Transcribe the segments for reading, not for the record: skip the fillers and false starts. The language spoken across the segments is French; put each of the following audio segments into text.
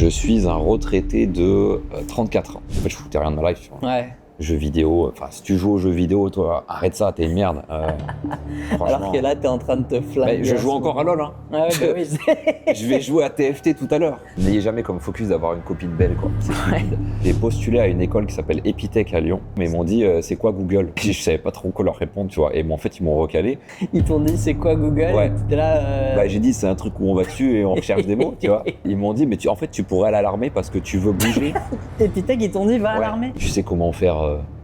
Je suis un retraité de 34 ans. En fait, je foutais rien de ma life, tu vois. Ouais. Jeux vidéo, enfin, si tu joues aux jeux vidéo, toi, arrête ça, t'es une merde. Alors que là, t'es en train de te flinguer. Je joue encore à LoL, hein. Ah ouais, bah oui. Je vais jouer à TFT tout à l'heure. N'ayez jamais comme focus d'avoir une copine belle, quoi. C'est stupide. J'ai postulé à une école qui s'appelle Epitech à Lyon, mais ils m'ont dit c'est quoi Google? Je savais pas trop quoi leur répondre, tu vois. Et en fait, ils m'ont recalé. Ils t'ont dit c'est quoi Google? Ouais. T'étais là. J'ai dit c'est un truc où on va dessus et on recherche des mots, tu vois. Ils m'ont dit mais en fait tu pourrais aller à l'armée parce que tu veux bouger. Epitech, ils t'ont dit va à l'armée. Tu sais comment faire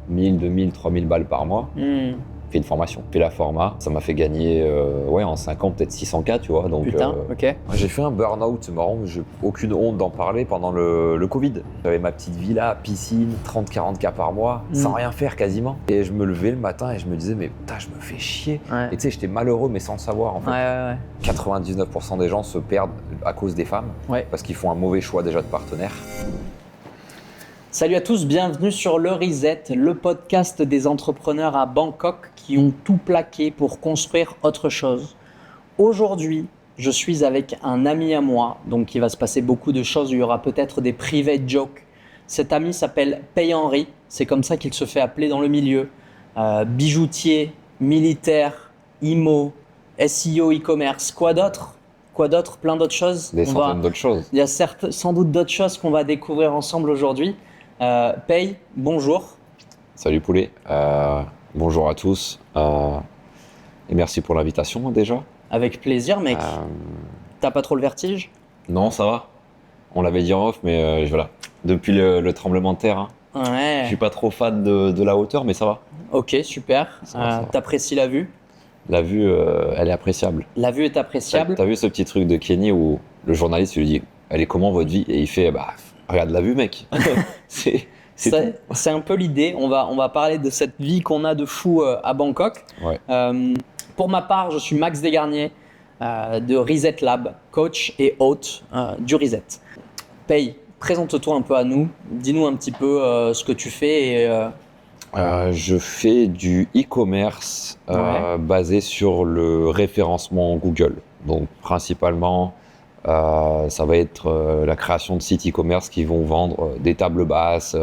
1000, 2000, 3000 balles par mois. Fait une formation, fait la format, ça m'a fait gagner en 5 ans peut-être 600K, tu vois. Donc, putain, ok. J'ai fait un burn-out, c'est marrant, mais j'ai aucune honte d'en parler pendant le Covid. J'avais ma petite villa, piscine, 30-40K par mois, sans rien faire quasiment. Et je me levais le matin et je me disais mais putain, je me fais chier. Ouais. Et tu sais, j'étais malheureux mais sans le savoir en fait. Ouais. 99% des gens se perdent à cause des femmes, parce qu'ils font un mauvais choix déjà de partenaire. Salut à tous, bienvenue sur Le Reset, le podcast des entrepreneurs à Bangkok qui ont tout plaqué pour construire autre chose. Aujourd'hui, je suis avec un ami à moi, donc il va se passer beaucoup de choses, il y aura peut-être des private jokes. Cet ami s'appelle Pei Henry, c'est comme ça qu'il se fait appeler dans le milieu. Bijoutier, militaire, IMO, SEO, e-commerce, quoi d'autre ? Plein d'autres choses. Des centaines d'autres choses. Il y a sans doute d'autres choses qu'on va découvrir ensemble aujourd'hui. Pei, bonjour. Salut poulet, bonjour à tous et merci pour l'invitation déjà. Avec plaisir mec. T'as pas trop le vertige? Non, ça va. On l'avait dit en off, mais voilà. Depuis le tremblement de terre, Ouais. Je suis pas trop fan de la hauteur, mais ça va. Ok, super. Ça va. T'apprécies la vue? La vue, elle est appréciable. La vue est appréciable. T'as vu ce petit truc de Kenny où le journaliste lui dit « Elle est comment votre vie ?» Et il fait « Regarde la vue mec !» C'est un peu l'idée. On va parler de cette vie qu'on a de fou à Bangkok. Ouais. Pour ma part, je suis Max Desgarniers de Reset Lab, coach et hôte du Reset. Pei, présente-toi un peu à nous. Dis-nous un petit peu ce que tu fais. Je fais du e-commerce basé sur le référencement Google. Donc principalement, ça va être la création de sites e-commerce qui vont vendre des tables basses,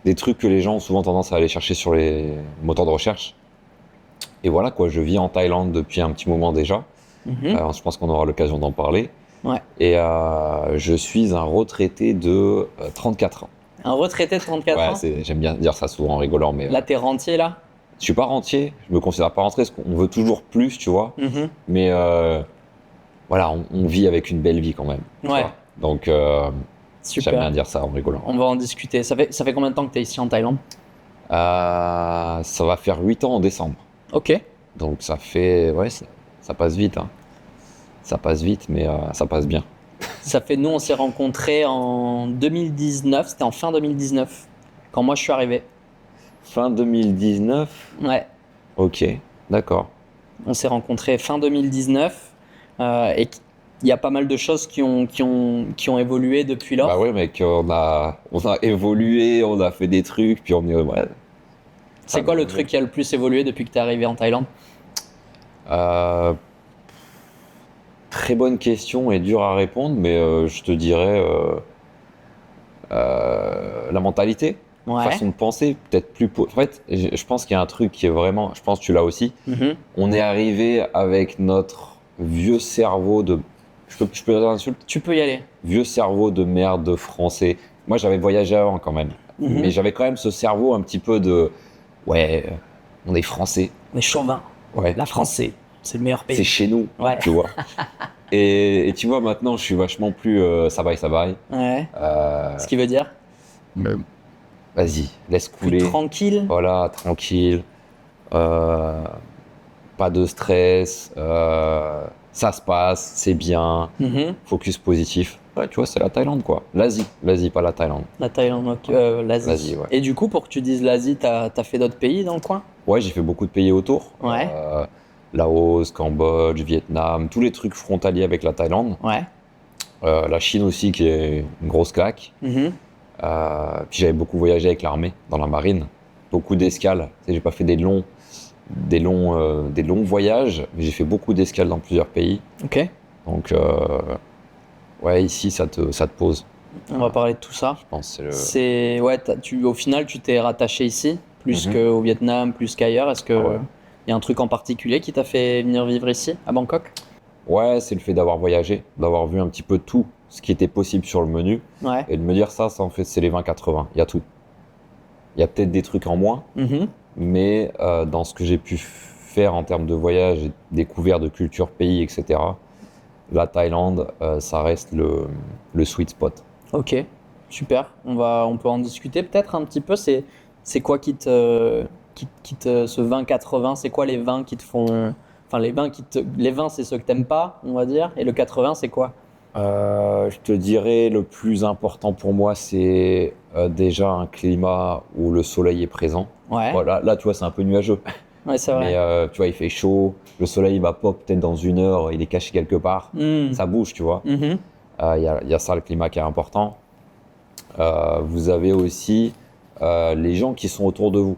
des trucs que les gens ont souvent tendance à aller chercher sur les moteurs de recherche. Et voilà quoi, je vis en Thaïlande depuis un petit moment déjà. Je pense qu'on aura l'occasion d'en parler. Ouais. Et je suis un retraité de 34 ans. Un retraité de 34 ans? J'aime bien dire ça souvent en rigolant. Mais, là, t'es rentier là? Je suis pas rentier, je me considère pas rentré, parce qu'on veut toujours plus, tu vois. Mais voilà, on vit avec une belle vie quand même. Ouais. Donc, super. J'aime bien dire ça en rigolant. On va en discuter. Ça fait combien de temps que t'es ici en Thaïlande? Ça va faire 8 ans en décembre. Ok. Donc ça fait, ça passe vite. Hein. Ça passe vite, mais ça passe bien. Nous, on s'est rencontrés en 2019, c'était en fin 2019, quand moi je suis arrivé. Fin 2019? Ouais. Ok, d'accord. On s'est rencontrés fin 2019 et il y a pas mal de choses qui ont évolué depuis lors. Bah ouais mec, on a évolué, on a fait des trucs, puis on est... Ouais. C'est quoi le truc qui a le plus évolué depuis que tu es arrivé en Thaïlande? Très bonne question et dure à répondre, mais je te dirais la mentalité, façon de penser, peut-être plus... En fait, je pense qu'il y a un truc qui est vraiment... Je pense que tu l'as aussi. On est arrivé avec notre vieux cerveau de... Je peux dire l'insulte? Tu peux y aller. Vieux cerveau de merde de français. Moi, j'avais voyagé avant quand même. Mais j'avais quand même ce cerveau un petit peu de... Ouais, on est français. On est chauvin. Ouais. La France, c'est le meilleur pays. C'est chez nous, tu vois. Et tu vois, maintenant, je suis vachement plus ça va. Ouais. Ce qui veut dire? Vas-y, laisse couler. Plus tranquille. Voilà, tranquille. Pas de stress. Ça se passe, c'est bien. Focus positif. Ouais, tu vois, c'est la Thaïlande, quoi. L'Asie, pas la Thaïlande. La Thaïlande, l'Asie. L'Asie, ouais. Et du coup, pour que tu dises l'Asie, t'as fait d'autres pays dans le coin? Ouais, j'ai fait beaucoup de pays autour. Ouais. Laos, Cambodge, Vietnam, tous les trucs frontaliers avec la Thaïlande. Ouais. La Chine aussi, qui est une grosse claque. Puis j'avais beaucoup voyagé avec l'armée, dans la marine. Beaucoup d'escales. Tu sais, j'ai pas fait des longs voyages, mais j'ai fait beaucoup d'escales dans plusieurs pays. Ok. Donc, ouais, ici, ça te pose. On va parler de tout ça. Je pense que c'est le... Ouais, au final, tu t'es rattaché ici, plus qu'au Vietnam, plus qu'ailleurs. Est-ce qu'il y a un truc en particulier qui t'a fait venir vivre ici, à Bangkok? Ouais, c'est le fait d'avoir voyagé, d'avoir vu un petit peu tout ce qui était possible sur le menu. Ouais. Et de me dire ça en fait, c'est les 20-80. Il y a tout. Il y a peut-être des trucs en moins, mais dans ce que j'ai pu faire en termes de voyage et découvert de culture, pays, etc., la Thaïlande, ça reste le sweet spot. Ok, super. On peut en discuter peut-être un petit peu. C'est quoi ce 20-80, c'est quoi les vins qui te font... Enfin, les vins, c'est ceux que t'aimes pas, on va dire. Et le 80, c'est quoi? Je te dirais, le plus important pour moi, c'est déjà un climat où le soleil est présent. Ouais. Voilà, là, tu vois, c'est un peu nuageux. Ouais, c'est vrai. Mais tu vois, il fait chaud, le soleil il va pop peut-être dans 1 heure, il est caché quelque part. Ça bouge, tu vois. Il y a ça, le climat qui est important. Vous avez aussi les gens qui sont autour de vous.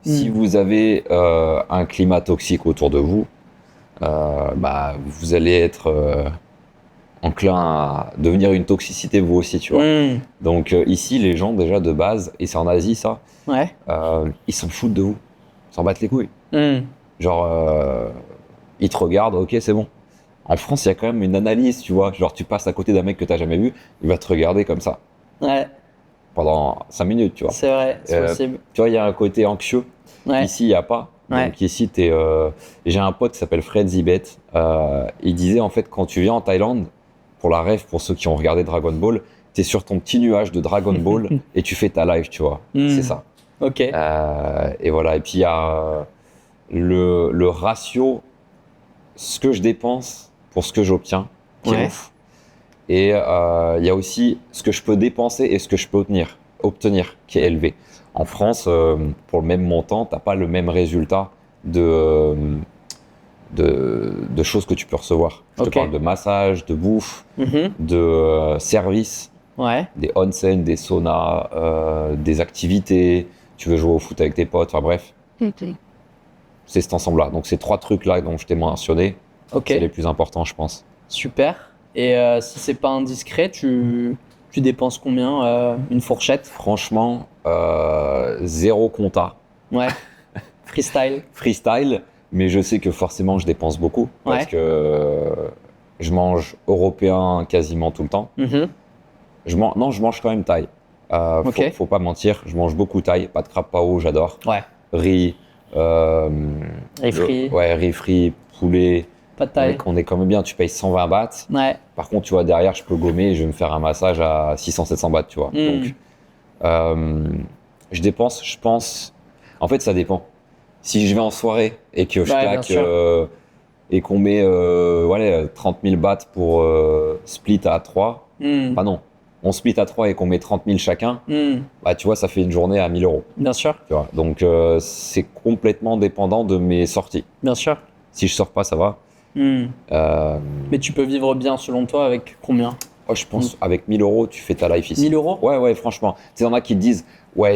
Si vous avez un climat toxique autour de vous, vous allez être enclin à devenir une toxicité vous aussi, tu vois. Donc ici, les gens déjà de base, et c'est en Asie ça, ils s'en foutent de vous, ils s'en battent les couilles. Genre, ils te regardent, ok, c'est bon. En France, il y a quand même une analyse, tu vois. Genre, tu passes à côté d'un mec que t'as jamais vu, il va te regarder comme ça. Ouais. Pendant 5 minutes, tu vois. C'est vrai, c'est possible. Tu vois, il y a un côté anxieux. Ouais. Ici, il n'y a pas. Donc ici, j'ai un pote qui s'appelle Fred Zibet. Il disait, en fait, quand tu viens en Thaïlande, pour la ref, pour ceux qui ont regardé Dragon Ball, t'es sur ton petit nuage de Dragon Ball et tu fais ta life, tu vois. C'est ça. Ok. Et voilà. Et puis, il y a le ratio, ce que je dépense pour ce que j'obtiens, qui est ouf. Et il y a aussi ce que je peux dépenser et ce que je peux obtenir qui est élevé. En France, pour le même montant, tu n'as pas le même résultat de choses que tu peux recevoir. Je te parle de massage, de bouffe, de services, des onsen, des saunas, des activités. Tu veux jouer au foot avec tes potes, enfin bref. C'est cet ensemble-là. Donc ces 3 trucs-là dont je t'ai mentionné, c'est les plus importants, je pense. Super. Et si c'est pas indiscret, tu dépenses combien une fourchette? Franchement, 0 compta. Ouais. Freestyle. Freestyle, mais je sais que forcément je dépense beaucoup parce que je mange européen quasiment tout le temps. Je mange quand même thaï. Faut pas mentir, je mange beaucoup thaï. Pas de crap pao, j'adore. Riz. Riz frit. Riz frit, poulet. Pas de thaï. On est quand même bien, tu payes 120 bahts. Par contre, tu vois, derrière, je peux gommer et je vais me faire un massage à 600-700 bahts, tu vois. Donc, je dépense, je pense... En fait, ça dépend. Si je vais en soirée et que je claque et qu'on met 30 000 bahts pour split à 3, non. On split à 3 et qu'on met 30 000 chacun, tu vois, ça fait une journée à 1 000 euros. Bien sûr. Tu vois. Donc, c'est complètement dépendant de mes sorties. Bien sûr. Si je sors pas, ça va. Mais tu peux vivre bien selon toi avec combien? Je pense avec 1 000 euros, tu fais ta life ici. 1 000 euros? Ouais, franchement. Tu sais, il y en a qui te disent,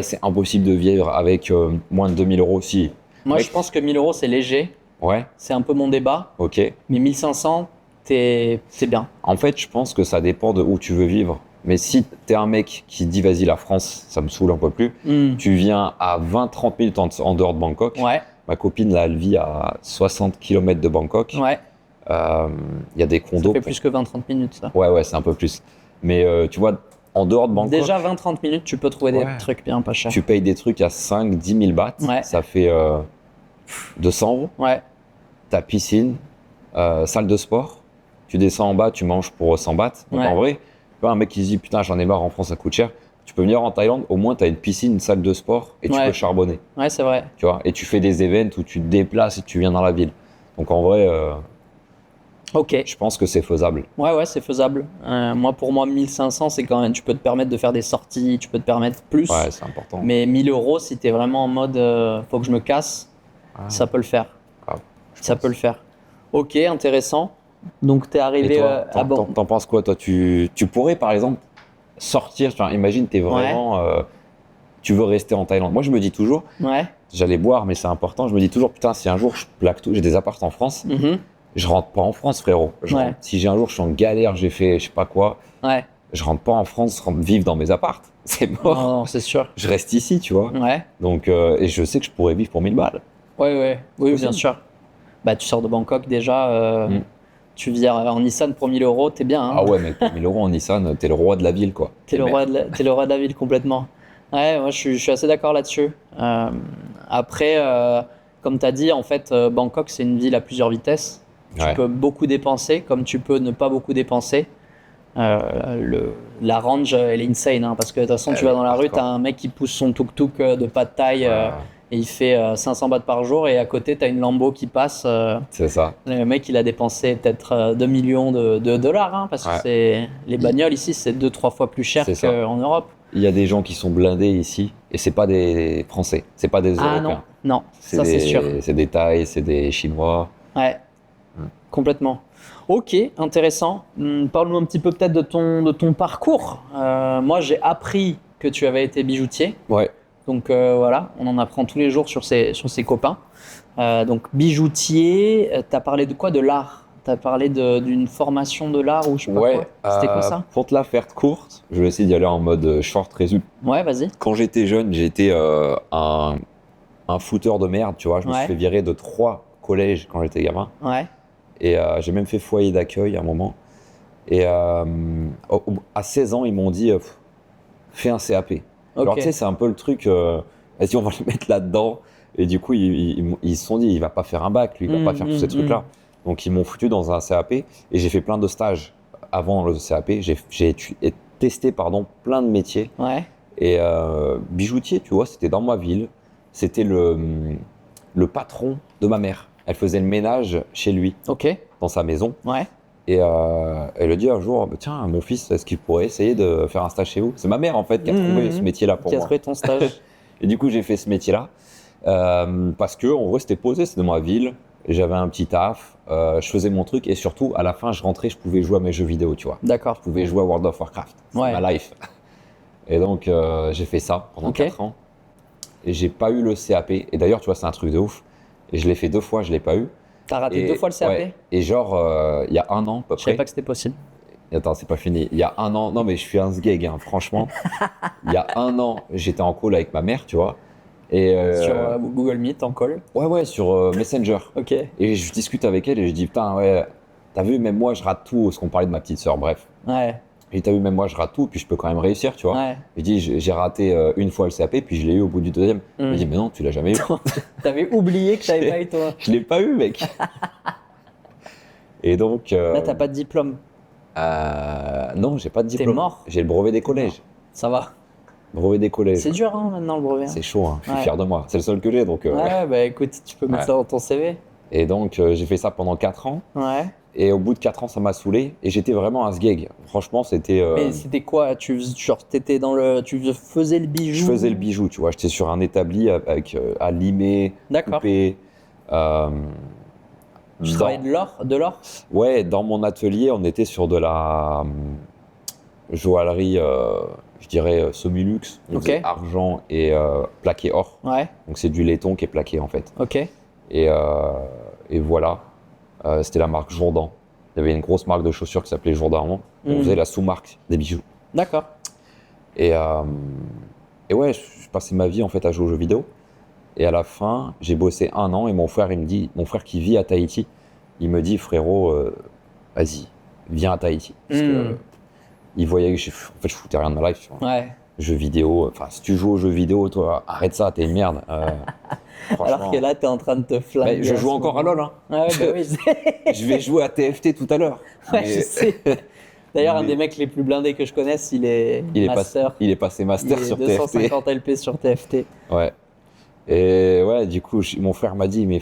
c'est impossible de vivre avec moins de 2 000 euros. Si. Moi, je pense que 1 000 euros, c'est léger. C'est un peu mon débat. Ok. Mais 1 500, c'est bien. En fait, je pense que ça dépend de où tu veux vivre. Mais si t'es un mec qui dit, vas-y, la France, ça me saoule un peu plus, tu viens à 20-30 minutes en dehors de Bangkok. Ma copine, là, elle vit à 60 km de Bangkok. Il y a des condos. Ça fait plus que 20-30 minutes, ça. Ouais, c'est un peu plus. Mais tu vois, en dehors de Bangkok... Déjà, 20-30 minutes, tu peux trouver des trucs bien pas chers. Tu payes des trucs à 5-10 000 bahts. Ça fait 200 euros. T'as piscine, salle de sport. Tu descends en bas, tu manges pour 100 bahts. Donc en vrai, un mec qui se dit, putain, j'en ai marre, en France, ça coûte cher. Tu peux venir en Thaïlande, au moins, tu as une piscine, une salle de sport et tu peux charbonner. C'est vrai. Tu vois, et tu fais des events où tu te déplaces et tu viens dans la ville. Donc en vrai, je pense que c'est faisable. Ouais, c'est faisable. Pour moi, 1 500, c'est quand même, tu peux te permettre de faire des sorties, tu peux te permettre plus. Ouais, c'est important. Mais 1 000 euros, si tu es vraiment en mode, faut que je me casse, ça peut le faire. Ça peut le faire. Ok, intéressant. Donc, tu es arrivé à Bangkok. T'en penses quoi, toi? Tu pourrais, par exemple, sortir, imagine, t'es vraiment, tu veux rester en Thaïlande. Moi, je me dis toujours, j'allais boire, mais c'est important, je me dis toujours, putain, si un jour je plaque tout, j'ai des apparts en France, je rentre pas en France, frérot. Si j'ai un jour, je suis en galère, j'ai fait je sais pas quoi, je rentre pas en France vivre dans mes apparts. C'est mort. Non, c'est sûr. Je reste ici, tu vois. Ouais. Donc, et je sais que je pourrais vivre pour 1000 balles. Ouais. Oui, Possible. bien sûr. Bah, tu sors de Bangkok déjà. Tu vis en Nissan pour 1000 euros, t'es bien. Hein. Ah ouais, mais pour 1000 euros en Nissan, t'es le roi de la ville, quoi. T'es le roi de la ville complètement. Ouais, moi je suis assez d'accord là-dessus. Après, comme tu as dit, en fait, Bangkok c'est une ville à plusieurs vitesses. Tu Ouais. peux beaucoup dépenser, comme tu peux ne pas beaucoup dépenser. La range, elle est insane, hein, parce que de toute façon, tu vas dans la rue, hardcore. tu as un mec qui pousse son tuk-tuk de pad thai et il fait 500 bahts par jour, et à côté, tu as une Lambo qui passe. C'est ça. Le mec, il a dépensé peut-être 2 millions de dollars, hein, parce que les bagnoles ici, c'est 2-3 fois plus cher qu'en Europe. Il y a des gens qui sont blindés ici, et c'est pas des Français, c'est pas des Européens. Non, ça c'est sûr. C'est des Thaïs, c'est des Chinois. Ouais, complètement. Ok, intéressant. Parle-nous un petit peu peut-être de ton parcours. Moi, j'ai appris que tu avais été bijoutier. Ouais. Donc voilà, on en apprend tous les jours sur ses copains. Donc bijoutier, tu as parlé de quoi? De l'art? Tu as parlé d'une formation de l'art ou je sais pas quoi? C'était quoi ça? Pour te la faire courte, je vais essayer d'y aller en mode short résumé. Ouais, vas-y. Quand j'étais jeune, j'étais un footeur de merde, tu vois. Je me suis fait virer de 3 collèges quand j'étais gamin. Ouais. Et j'ai même fait foyer d'accueil à un moment. Et à 16 ans, ils m'ont dit fais un CAP. Alors tu sais, c'est un peu le truc, vas-y, on va le mettre là-dedans. Et du coup, ils se sont dit, il va pas faire un bac, lui, il va pas faire tous ces trucs-là. Donc ils m'ont foutu dans un CAP et j'ai fait plein de stages avant le CAP. J'ai testé plein de métiers. Ouais. Et bijoutier, tu vois, c'était dans ma ville. C'était le patron de ma mère. Elle faisait le ménage chez lui, dans sa maison. Ouais. Et elle a dit un jour, tiens, mon fils, est-ce qu'il pourrait essayer de faire un stage chez vous? C'est ma mère, en fait, qui a trouvé ce métier-là pour moi. Qui a trouvé ton stage. Et du coup, j'ai fait ce métier-là. Parce que, en vrai, c'était posé, c'était dans ma ville. J'avais un petit taf, je faisais mon truc. Et surtout, à la fin, je rentrais, je pouvais jouer à mes jeux vidéo, tu vois. D'accord. Je pouvais jouer à World of Warcraft. C'était ma life. Et donc, j'ai fait ça pendant 4 ans. Et j'ai pas eu le CAP. Et d'ailleurs, tu vois, c'est un truc de ouf. Et je l'ai fait 2 fois, je l'ai pas eu. T'as raté 2 fois le CAP? Ouais. Et genre, il y a 1 an, à peu près. Je savais pas que c'était possible. Attends, c'est pas fini. Il y a 1 an, non, mais je suis un sgeg, hein, franchement. Il y a 1 an, j'étais en call avec ma mère, tu vois. Et sur Google Meet, en call? Ouais, sur Messenger. Ok. Et je discute avec elle et je dis, putain, ouais, t'as vu, même moi, je rate tout. Parce qu'on parlait de ma petite sœur, bref. Ouais. Et t'as vu, même moi, je rate tout, puis je peux quand même réussir, tu vois. Ouais. Je dis, j'ai raté 1 fois le CAP, puis je l'ai eu au bout du 2e. Elle me dit, mais non, tu l'as jamais eu. T'avais oublié que t'avais pas eu toi. Je l'ai pas eu, mec. Et donc. Là, t'as pas de diplôme. Non, j'ai pas de diplôme. T'es mort. J'ai le brevet des collèges. Ça va. Brevet des collèges. C'est dur, hein, maintenant, le brevet. C'est chaud, hein. Je suis fier de moi. C'est le seul que j'ai, donc. Ouais, bah écoute, tu peux mettre ça dans ton CV. Et donc, j'ai fait ça pendant 4 ans. Ouais. Et au bout de 4 ans, ça m'a saoulé. Et j'étais vraiment un sgeg. Franchement, c'était. Mais c'était quoi? T'étais dans tu faisais le bijou? Je faisais le bijou, tu vois. J'étais sur un établi avec à limer, couper. Tu travaillais de l'or? Ouais, dans mon atelier, on était sur de la joaillerie, je dirais semi-luxe. On faisait argent et plaqué or. Ouais. Donc c'est du laiton qui est plaqué en fait. Ok. Et voilà, c'était la marque Jourdan. Il y avait une grosse marque de chaussures qui s'appelait Jourdan. On faisait la sous-marque des bijoux. D'accord. Et ouais, je passais ma vie en fait à jouer aux jeux vidéo. Et à la fin, j'ai bossé 1 an et mon frère qui vit à Tahiti, il me dit, frérot, vas-y, viens à Tahiti. Parce que il voyait que je foutais rien de ma life. Tu vois. Ouais. Jeux vidéo, enfin, si tu joues aux jeux vidéo, toi, arrête ça, t'es une merde. Alors que là, t'es en train de te flinguer. Je joue encore à LoL. Hein. Ouais, bah oui. Je vais jouer à TFT tout à l'heure. Ouais, je sais. D'ailleurs, un des mecs les plus blindés que je connaisse, il est master. Il est passé master sur 250 TFT. LP sur TFT. Ouais. Et ouais, du coup, mon frère m'a dit, mais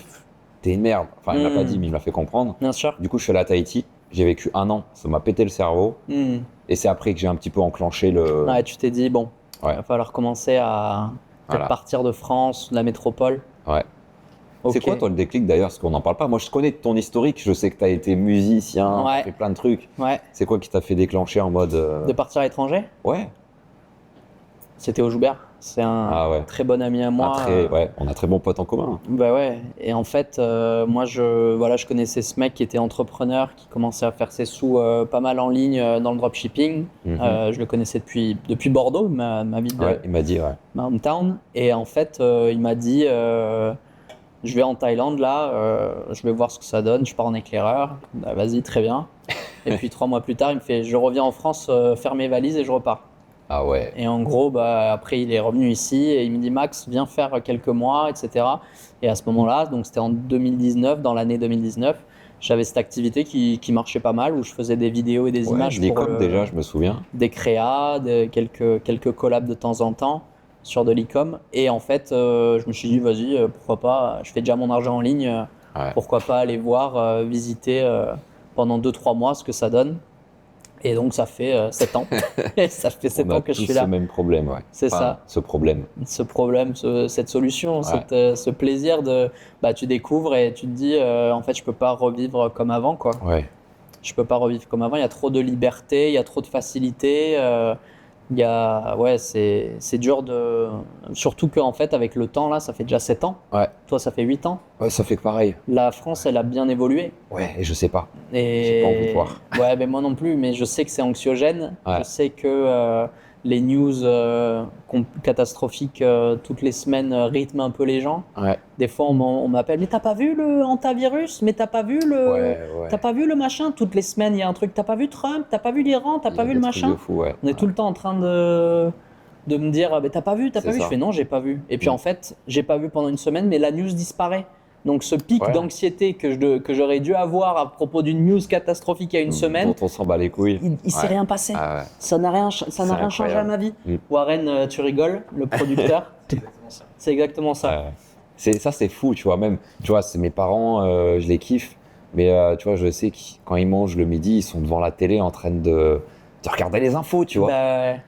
t'es une merde. Enfin, il m'a pas dit, mais il m'a fait comprendre. Bien sûr. Du coup, je suis allé à Tahiti. J'ai vécu 1 an. Ça m'a pété le cerveau. Et c'est après que j'ai un petit peu enclenché le. Ouais, tu t'es dit, bon, il va falloir commencer à partir de France, de la métropole. Ouais. C'est quoi, toi, le déclic d'ailleurs? Parce qu'on n'en parle pas. Moi, je connais ton historique. Je sais que tu as été musicien, tu as fait plein de trucs. Ouais. C'est quoi qui t'a fait déclencher en mode. De partir à l'étranger? Ouais. C'était au Joubert. C'est un très bon ami à moi. On a très bon pote en commun. Bah ouais. Et en fait, moi, je connaissais ce mec qui était entrepreneur, qui commençait à faire ses sous pas mal en ligne dans le dropshipping. Je le connaissais depuis Bordeaux, ma ville de il m'a dit, ma hometown. Et en fait, il m'a dit, je vais en Thaïlande là, je vais voir ce que ça donne. Je pars en éclaireur. Bah, vas-y, très bien. Et puis 3 mois plus tard, il me fait, je reviens en France, faire mes valises et je repars. Ah ouais. Et en gros, après, il est revenu ici et il me dit, Max, viens faire quelques mois, etc. Et à ce moment-là, donc c'était en 2019, dans l'année 2019, j'avais cette activité qui marchait pas mal, où je faisais des vidéos et des images pour déjà, je me souviens. Des créas, quelques collabs de temps en temps sur de l'e-com. Et en fait, je me suis dit, vas-y, pourquoi pas, je fais déjà mon argent en ligne, pourquoi pas aller voir, visiter pendant 2-3 mois ce que ça donne. Et donc ça fait 7 ans. Ça fait 7 ans que je suis là. On a tous ce même problème, ouais. C'est ça. Ce problème, cette solution, ce plaisir de, tu découvres et tu te dis, en fait, je peux pas revivre comme avant, quoi. Ouais. Je peux pas revivre comme avant. Il y a trop de liberté, il y a trop de facilité. C'est dur de. Surtout qu'en fait, avec le temps, là, ça fait déjà 7 ans. Ouais. Toi, ça fait 8 ans. Ouais, ça fait que pareil. La France, elle a bien évolué. Ouais, et je sais pas. Et... J'ai pas envie de voir. Ouais, mais moi non plus, mais je sais que c'est anxiogène. Ouais. Je sais que les news catastrophiques toutes les semaines rythment un peu les gens. Ouais. Des fois, on m'appelle, mais t'as pas vu le antivirus? Mais t'as pas vu t'as pas vu le machin? Toutes les semaines, il y a un truc. T'as pas vu Trump? T'as pas vu l'Iran? T'as pas vu le machin? Fou, ouais. On est tout le temps en train de me dire, mais t'as pas vu? Je fais non, j'ai pas vu. Et puis en fait, j'ai pas vu pendant une semaine, mais la news disparaît. Donc ce pic d'anxiété que j'aurais dû avoir à propos d'une news catastrophique il y a une semaine, dont on s'en bat les couilles. Il s'est rien passé. Ah ouais. Ça n'a rien changé à ma vie. Warren, tu rigoles, le producteur. C'est exactement ça. C'est fou, tu vois. Même, tu vois, c'est mes parents, je les kiffe. Mais tu vois, je sais que quand ils mangent le midi, ils sont devant la télé en train de regarder les infos, tu vois.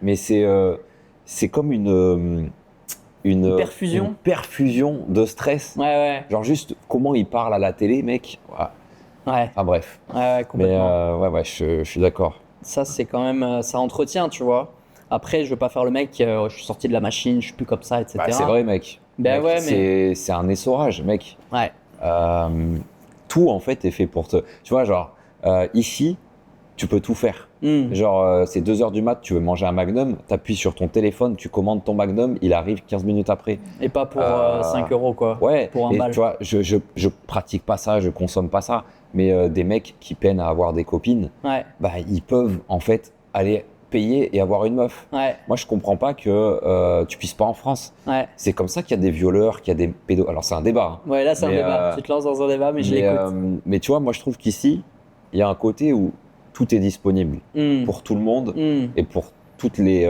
Mais c'est comme une perfusion de stress. Ouais. Genre juste comment il parle à la télé, mec. Ouais. Enfin bref. Ouais, complètement. Mais je suis d'accord. Ça, c'est quand même, ça entretient, tu vois. Après, je veux pas faire le mec, je suis sorti de la machine, je suis plus comme ça, etc. C'est vrai, mec. C'est un essorage, mec. Ouais. Tout, en fait, est fait pour te... Tu vois, genre, ici, tu peux tout faire. Genre, c'est 2h du mat, tu veux manger un Magnum, t'appuies sur ton téléphone, tu commandes ton Magnum, il arrive 15 minutes après. Et pas pour 5 €, quoi. Ouais, pour un bal. Tu vois, je pratique pas ça, je consomme pas ça, mais des mecs qui peinent à avoir des copines, ils peuvent, en fait, aller payer et avoir une meuf. Moi, je comprends pas que tu puisses pas en France. C'est comme ça qu'il y a des violeurs, qu'il y a des pédos. Alors, c'est un débat. Ouais, là, c'est un débat. Tu te lances dans un débat, mais je l'écoute. Mais tu vois, moi, je trouve qu'ici, il y a un côté où tout est disponible pour tout le monde et pour toutes les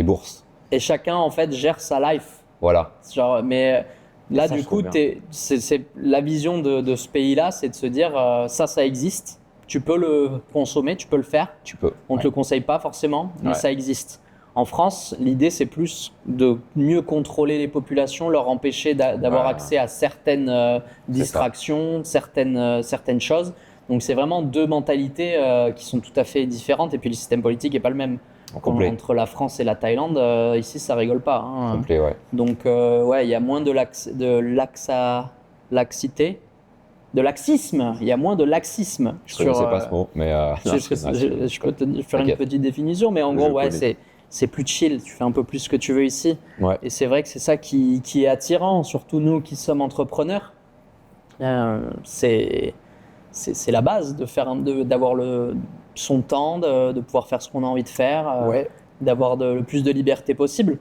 bourses. Et chacun, en fait, gère sa life. Voilà. Genre, mais là, du coup, c'est la vision de ce pays-là, c'est de se dire, ça existe. Tu peux le consommer, tu peux le faire. Tu peux. On ne te le conseille pas forcément, mais ça existe. En France, l'idée, c'est plus de mieux contrôler les populations, leur empêcher d'avoir accès à certaines distractions, certaines choses. Donc, c'est vraiment deux mentalités qui sont tout à fait différentes. Et puis, le système politique n'est pas le même. Entre la France et la Thaïlande, ici, ça rigole pas. Hein. Complet, ouais. Donc, il y a moins de laxité. De laxisme, il y a moins de laxisme. Je ne sais pas ce mot, mais je peux te faire une petite définition, mais en gros, c'est plus chill, tu fais un peu plus ce que tu veux ici. Et c'est vrai que c'est ça qui est attirant, surtout nous qui sommes entrepreneurs. C'est la base d'avoir son temps, de pouvoir faire ce qu'on a envie de faire, d'avoir le plus de liberté possible.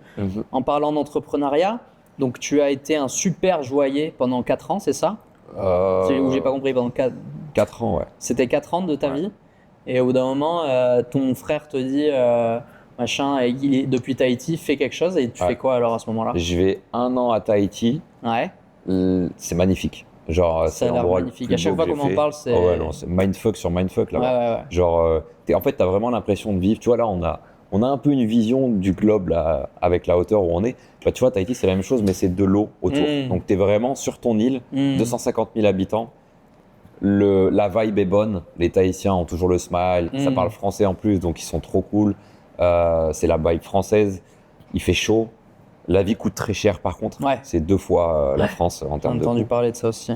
En parlant d'entrepreneuriat, donc tu as été un super joaillier pendant 4 ans, c'est ça? Ou j'ai pas compris, pendant 4 ans, ouais. C'était 4 ans de ta vie. Et au bout d'un moment, ton frère te dit machin, depuis Tahiti, fais quelque chose. Et tu fais quoi alors à ce moment-là? Je vais 1 an à Tahiti. C'est magnifique. Genre, ça a l'air magnifique. À chaque fois qu'on en parle, c'est. C'est mindfuck sur mindfuck là. Genre, en fait, t'as vraiment l'impression de vivre. Tu vois, là, on a un peu une vision du globe là, avec la hauteur où on est. Bah, tu vois, Tahiti, c'est la même chose, mais c'est de l'eau autour. Donc, tu es vraiment sur ton île, 250 000 habitants. La vibe est bonne. Les Tahitiens ont toujours le smile. Ça parle français en plus, donc ils sont trop cool. C'est la vibe française. il fait chaud. La vie coûte très cher par contre. Ouais. C'est 2 fois la France en J'ai termes de entendu coût. parler de ça aussi.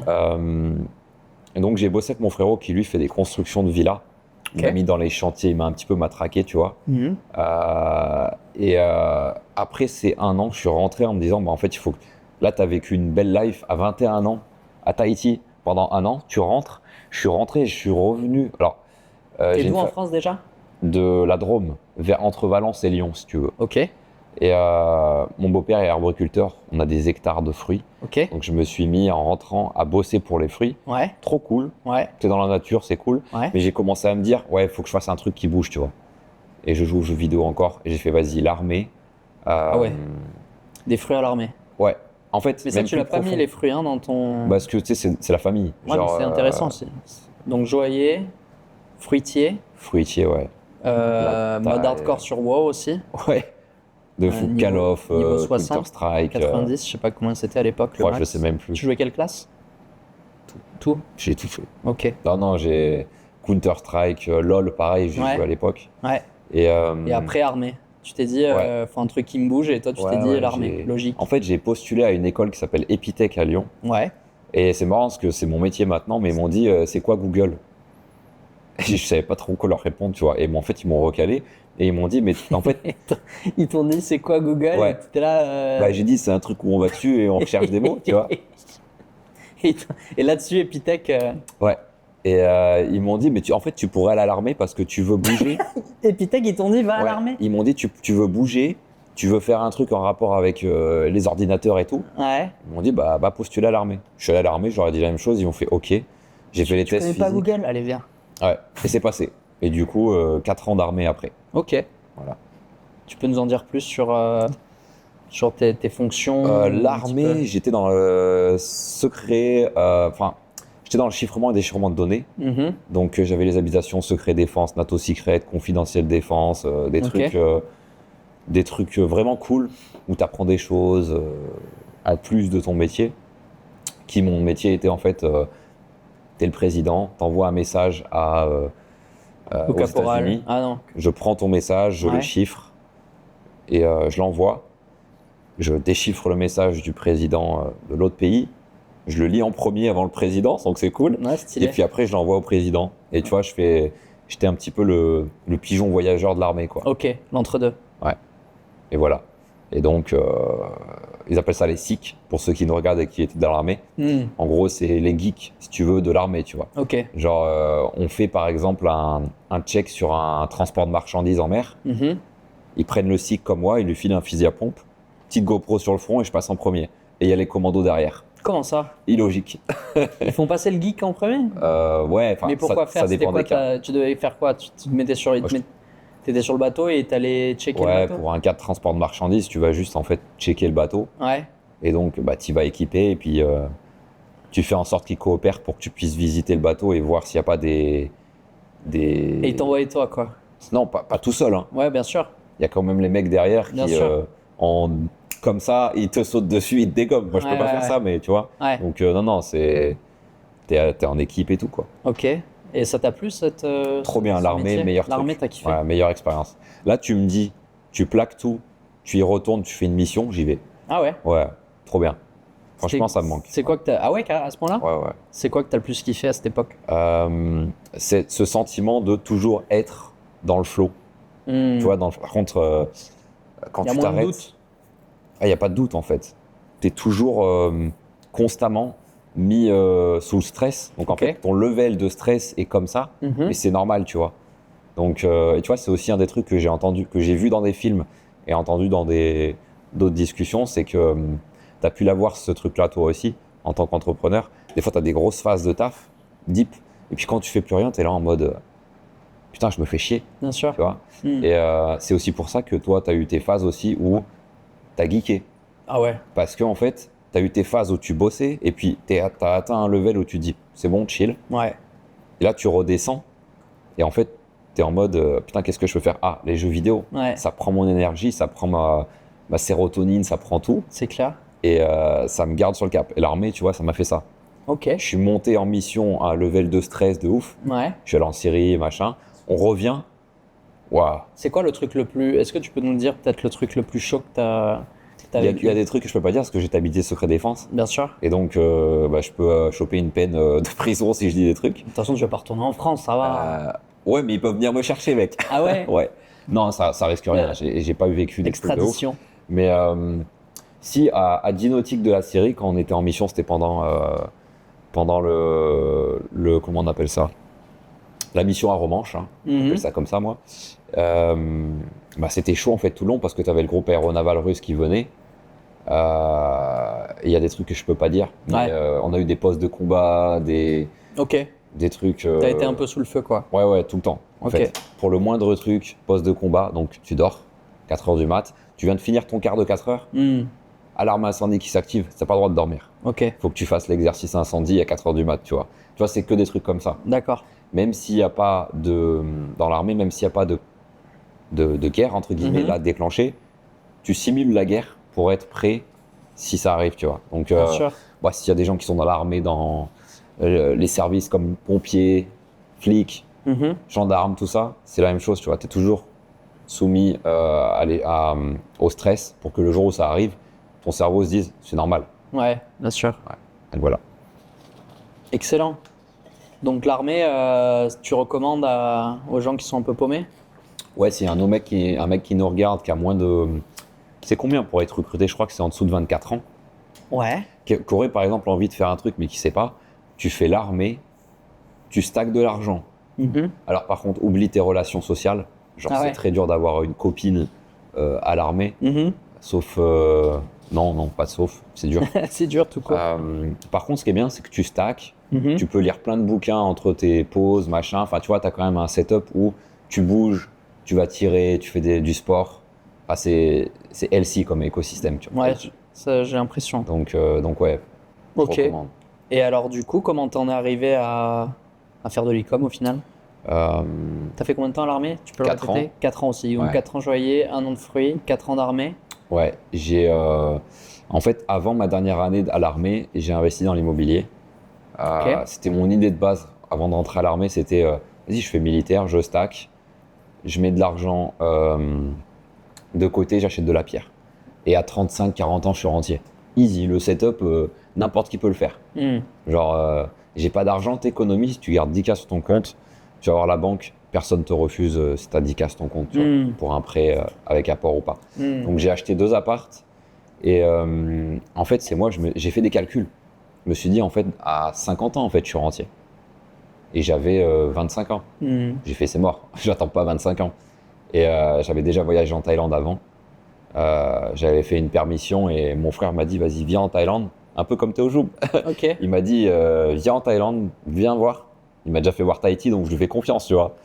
Et donc j'ai bossé avec mon frérot qui lui fait des constructions de villas. Il m'a mis dans les chantiers, il m'a un petit peu matraqué, tu vois. Mhm. Après ces 1 an, je suis rentré en me disant, bah, en fait, il faut que... Là, tu as vécu une belle life à 21 ans à Tahiti pendant 1 an. Tu rentres. Je suis rentré, je suis revenu. Alors, T'es j'ai d'où en France déjà? de la Drôme, entre Valence et Lyon, si tu veux. Ok, Et mon beau-père est arboriculteur. On a des hectares de fruits. ok. Donc, je me suis mis en rentrant à bosser pour les fruits. Ouais, Trop cool. ouais, T'es dans la nature, c'est cool. ouais. Mais j'ai commencé à me dire, ouais, il faut que je fasse un truc qui bouge, tu vois. Et je joue aux jeux vidéo encore. Et j'ai fait, vas-y, l'armée. Ah ouais. Des fruits à l'armée. Ouais. En fait, Mais ça, même tu plus l'as pas mis profond. les fruits hein, dans ton. Parce que tu sais, c'est la famille. Ouais, mais c'est intéressant aussi. Donc joaillier, fruitier, Fruitier, ouais. mode hardcore sur WoW aussi. Ouais. De fou, niveau- Call of, niveau 60, Counter-Strike. 90, je sais pas comment c'était à l'époque. le Ouais, je max. sais même plus. Tu jouais quelle classe? Tout. J'ai tout fait. Ok. Non, j'ai Counter-Strike, LOL, pareil, j'ai Ouais. joué à l'époque. Ouais. Et Et après armée. Tu t'es dit, faut un truc qui me bouge et toi tu t'es dit l'armée. Logique. En fait, j'ai postulé à une école qui s'appelle Epitech à Lyon. Ouais. Et c'est marrant parce que c'est mon métier maintenant, mais ils m'ont dit, c'est quoi Google? Et je savais pas trop quoi leur répondre, tu vois. Et en fait, ils m'ont recalé et ils m'ont dit, mais en fait, Ils t'ont dit c'est quoi Google? Ouais. Et t'étais là. bah, j'ai dit, c'est un truc où on va dessus et on recherche des mots, tu vois. Et là-dessus, Epitech. Ouais. Et ils m'ont dit, mais en fait, tu pourrais aller à l'armée parce que tu veux bouger. Epitech, ils t'ont dit va à Ouais. l'armée? Ils m'ont dit, tu veux bouger, tu veux faire un truc en rapport avec les ordinateurs et tout. Ouais. Ils m'ont dit, bah postuler à l'armée. Je suis allé à l'armée, je leur ai dit la même chose, ils m'ont fait, ok. J'ai fait les Tu tests connais pas physiques. Google? Allez, viens. Ouais, et c'est passé. Et du coup, 4 ans d'armée après. Ok. Voilà. Tu peux nous en dire plus sur tes fonctions? un petit L'armée, peu j'étais dans le secret, enfin, j'étais dans le chiffrement et déchiffrement de données. Mhm. Donc j'avais les habilitations secret défense, NATO secret, confidentiel défense, Ok. des trucs vraiment cool où tu apprends des choses à plus de ton métier. Mon métier était en fait, t'es le président, t'envoies un message Au aux caporal. États-Unis. Ah non. Je prends ton message, je Ouais. le chiffre et je l'envoie. Je déchiffre le message du président de l'autre pays. Je le lis en premier avant le président, donc c'est cool. Ouais, Et stylé. puis après, je l'envoie au président. Et tu vois, j'étais un petit peu le pigeon voyageur de l'armée, quoi. Ok, l'entre-deux. Et voilà. Et donc, ils appellent ça les SIC, pour ceux qui nous regardent et qui étaient dans l'armée. Hmm. En gros, c'est les geeks, si tu veux, de l'armée, tu vois. Ok. Genre, on fait par exemple un check sur un transport de marchandises en mer. Mhm. Ils prennent le SIC comme moi, ils lui filent un fusil à pompe, petite GoPro sur le front et je passe en premier. Et il y a les commandos derrière. Comment ça? Illogique. Ils font passer le geek en premier? Ouais, enfin, Mais pourquoi ça faire? C'était dépend quoi des cas. tu devais faire quoi? Tu te mettais sur, Moi, t'étais sur le bateau et t'allais checker le Ouais, bateau? pour un cas de transport de marchandises, tu vas juste en fait checker le bateau Ouais. et donc bah, tu vas équiper et puis tu fais en sorte qu'ils coopèrent pour que tu puisses visiter le bateau et voir s'il n'y a pas des... Et ils t'envoyaient toi, quoi? Non, pas tout seul, hein. Ouais, bien sûr. Il y a quand même les mecs derrière Bien qui, sûr. comme ça, ils te sautent dessus, ils te dégomment. Moi, je Ouais, peux pas ouais, faire ouais. ça, mais tu vois. Ouais. Donc non, t'es en équipe et tout, quoi. Ok. Et ça t'a plu cette. Trop bien, ce l'armée, métier? meilleur truc. L'armée, t'as kiffé? Ouais, meilleure expérience. Là, tu me dis, tu plaques tout, tu y retournes, tu fais une mission, j'y vais. Ah ouais? Ouais, trop bien. Franchement, C'est- ça me manque. C'est quoi que t'as. Ah ouais, à ce point-là? Ouais, ouais. C'est quoi que t'as le plus kiffé à cette époque? C'est ce sentiment de toujours être dans le flow. Hmm. Tu vois, par contre, quand Y a tu moins de t'arrêtes, doute. il n'y a pas de doute en fait. Tu es toujours constamment mis sous le stress. Donc en Ok. fait, ton level de stress est comme ça, Mhm. mais c'est normal, tu vois. Donc, et tu vois, c'est aussi un des trucs que j'ai entendu, que j'ai vu dans des films et entendu dans d'autres discussions, c'est que tu as pu l'avoir ce truc-là toi aussi, en tant qu'entrepreneur. Des fois, tu as des grosses phases de taf, deep, et puis quand tu fais plus rien, tu es là en mode putain, je me fais chier, Bien sûr. tu vois. Hmm. Et c'est aussi pour ça que toi, tu as eu tes phases aussi où tu as geeké. Ah ouais. Parce que en fait, tu as eu tes phases où tu bossais, et puis tu as atteint un level où tu dis c'est bon, chill. Ouais. Et là, tu redescends, et en fait, tu es en mode putain, qu'est-ce que je peux faire? Ah, les jeux vidéo, Ouais. ça prend mon énergie, ça prend ma sérotonine, ça prend tout, C'est clair. et ça me garde sur le cap. Et l'armée, tu vois, ça m'a fait ça. Ok. Je suis monté en mission à un level de stress de ouf. Ouais. Je suis allé en Syrie, machin. On revient. Waouh. C'est quoi le truc le plus... Est-ce que tu peux nous dire peut-être le truc le plus chaud que t'as Il vécu? y a des trucs que je peux pas dire parce que j'ai habité secret défense. Bien sûr. Et donc, je peux choper une peine de prison si je dis des trucs. De toute façon, tu vas pas retourner en France, ça va. Ouais, mais ils peuvent venir me chercher, mec. Ah ouais? Ouais. Non, ça risque rien. J'ai pas vécu des trucs de ouf. Extradition. Mais si, à Dinotique de la série, quand on était en mission, c'était pendant le. Comment on appelle ça? La mission à Romanche, hein. On appelle ça comme ça, moi. C'était chaud, en fait, tout le long, parce que tu avais le groupe aéronaval russe qui venait. Il y a des trucs que je peux pas dire. Mais, on a eu des postes de combat, des trucs. T'as été un peu sous le feu, quoi. Ouais, tout le temps. En fait, pour le moindre truc, poste de combat, donc tu dors, 4h du mat, tu viens de finir ton quart de 4h, alarme incendie qui s'active, t'as pas le droit de dormir. Faut que tu fasses l'exercice incendie à 4h du mat, tu vois. Tu vois, c'est que des trucs comme ça. D'accord. Même s'il n'y a pas dans l'armée, même s'il n'y a pas de guerre, entre guillemets, là, déclenchée, tu simules la guerre pour être prêt si ça arrive, tu vois. Donc, s'il y a des gens qui sont dans l'armée, dans les services comme pompiers, flics, gendarmes, tout ça, c'est la même chose, tu vois. Tu es toujours soumis au stress pour que le jour où ça arrive, ton cerveau se dise c'est normal. Ouais, bien sûr. Ouais. Et voilà. Excellent. Donc l'armée, tu recommandes aux gens qui sont un peu paumés? Ouais, c'est un mec qui nous regarde, qui a moins de... C'est combien pour être recruté? Je crois que c'est en dessous de 24 ans. Ouais. Qui aurait par exemple envie de faire un truc mais qui sait pas. Tu fais l'armée, tu stacks de l'argent. Alors par contre, oublie tes relations sociales. Genre c'est très dur d'avoir une copine à l'armée. Sauf... Non, pas sauf, c'est dur. C'est dur tout court. Par contre, ce qui est bien, c'est que tu stacks. Tu peux lire plein de bouquins entre tes pauses, machin. Enfin, tu vois, tu as quand même un setup où tu bouges, tu vas tirer, tu fais du sport. Enfin, c'est healthy comme écosystème. Tu vois. Ouais, ça, j'ai l'impression. Donc ouais. Ok. Et alors, du coup, comment t'en es arrivé à faire de l'e-com au final? T'as fait combien de temps à l'armée? Tu peux 4 le répéter? 4 ans aussi. Donc 4 ans joaillier, 1 an de fruits, 4 ans d'armée. Ouais, en fait, avant ma dernière année à l'armée, j'ai investi dans l'immobilier. C'était mon idée de base avant d'entrer à l'armée, c'était vas-y, je fais militaire, je stack, je mets de l'argent de côté, j'achète de la pierre. Et à 35-40 ans, je suis rentier. Easy, le setup, n'importe qui peut le faire. Genre, j'ai pas d'argent, t'économises, tu gardes 10K sur ton compte, tu vas voir la banque, personne te refuse si t'as 10K sur ton compte tu vois, pour un prêt avec apport ou pas. Donc j'ai acheté 2 appartes et en fait, c'est moi, j'ai fait des calculs. Je me suis dit, en fait, à 50 ans, en fait, je suis rentier. Et j'avais 25 ans. J'ai fait, c'est mort, j'attends pas 25 ans. Et j'avais déjà voyagé en Thaïlande avant. J'avais fait une permission et mon frère m'a dit, vas-y, viens en Thaïlande, un peu comme Théo Joub. Il m'a dit, viens en Thaïlande, viens voir. Il m'a déjà fait voir Tahiti, donc je lui fais confiance, tu vois.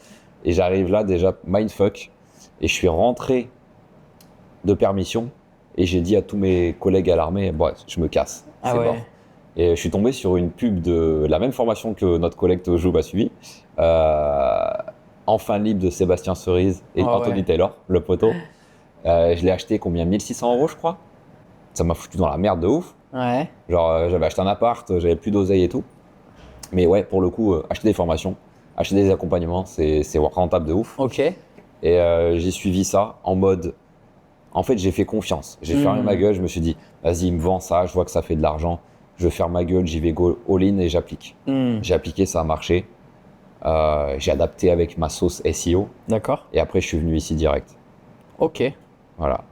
Et j'arrive là, déjà, mindfuck. Et je suis rentré de permission. Et j'ai dit à tous mes collègues à l'armée, bon, je me casse, c'est mort. Et je suis tombé sur une pub de la même formation que notre collègue Théo Joub a suivi. Enfin libre de Sébastien Cerise et Anthony Taylor, le poteau. Je l'ai acheté combien? 1600 €, je crois. Ça m'a foutu dans la merde de ouf. Genre, j'avais acheté un appart, j'avais plus d'oseille et tout. Mais ouais, pour le coup, acheter des formations, acheter des accompagnements, c'est rentable de ouf. Et j'ai suivi ça en mode... En fait, j'ai fait confiance. J'ai fermé ma gueule, je me suis dit, vas-y, il me vend ça, je vois que ça fait de l'argent. Je ferme ma gueule, j'y vais go all-in et j'applique. J'ai appliqué, ça a marché. J'ai adapté avec ma sauce SEO. D'accord. Et après, je suis venu ici direct. Ok. Voilà.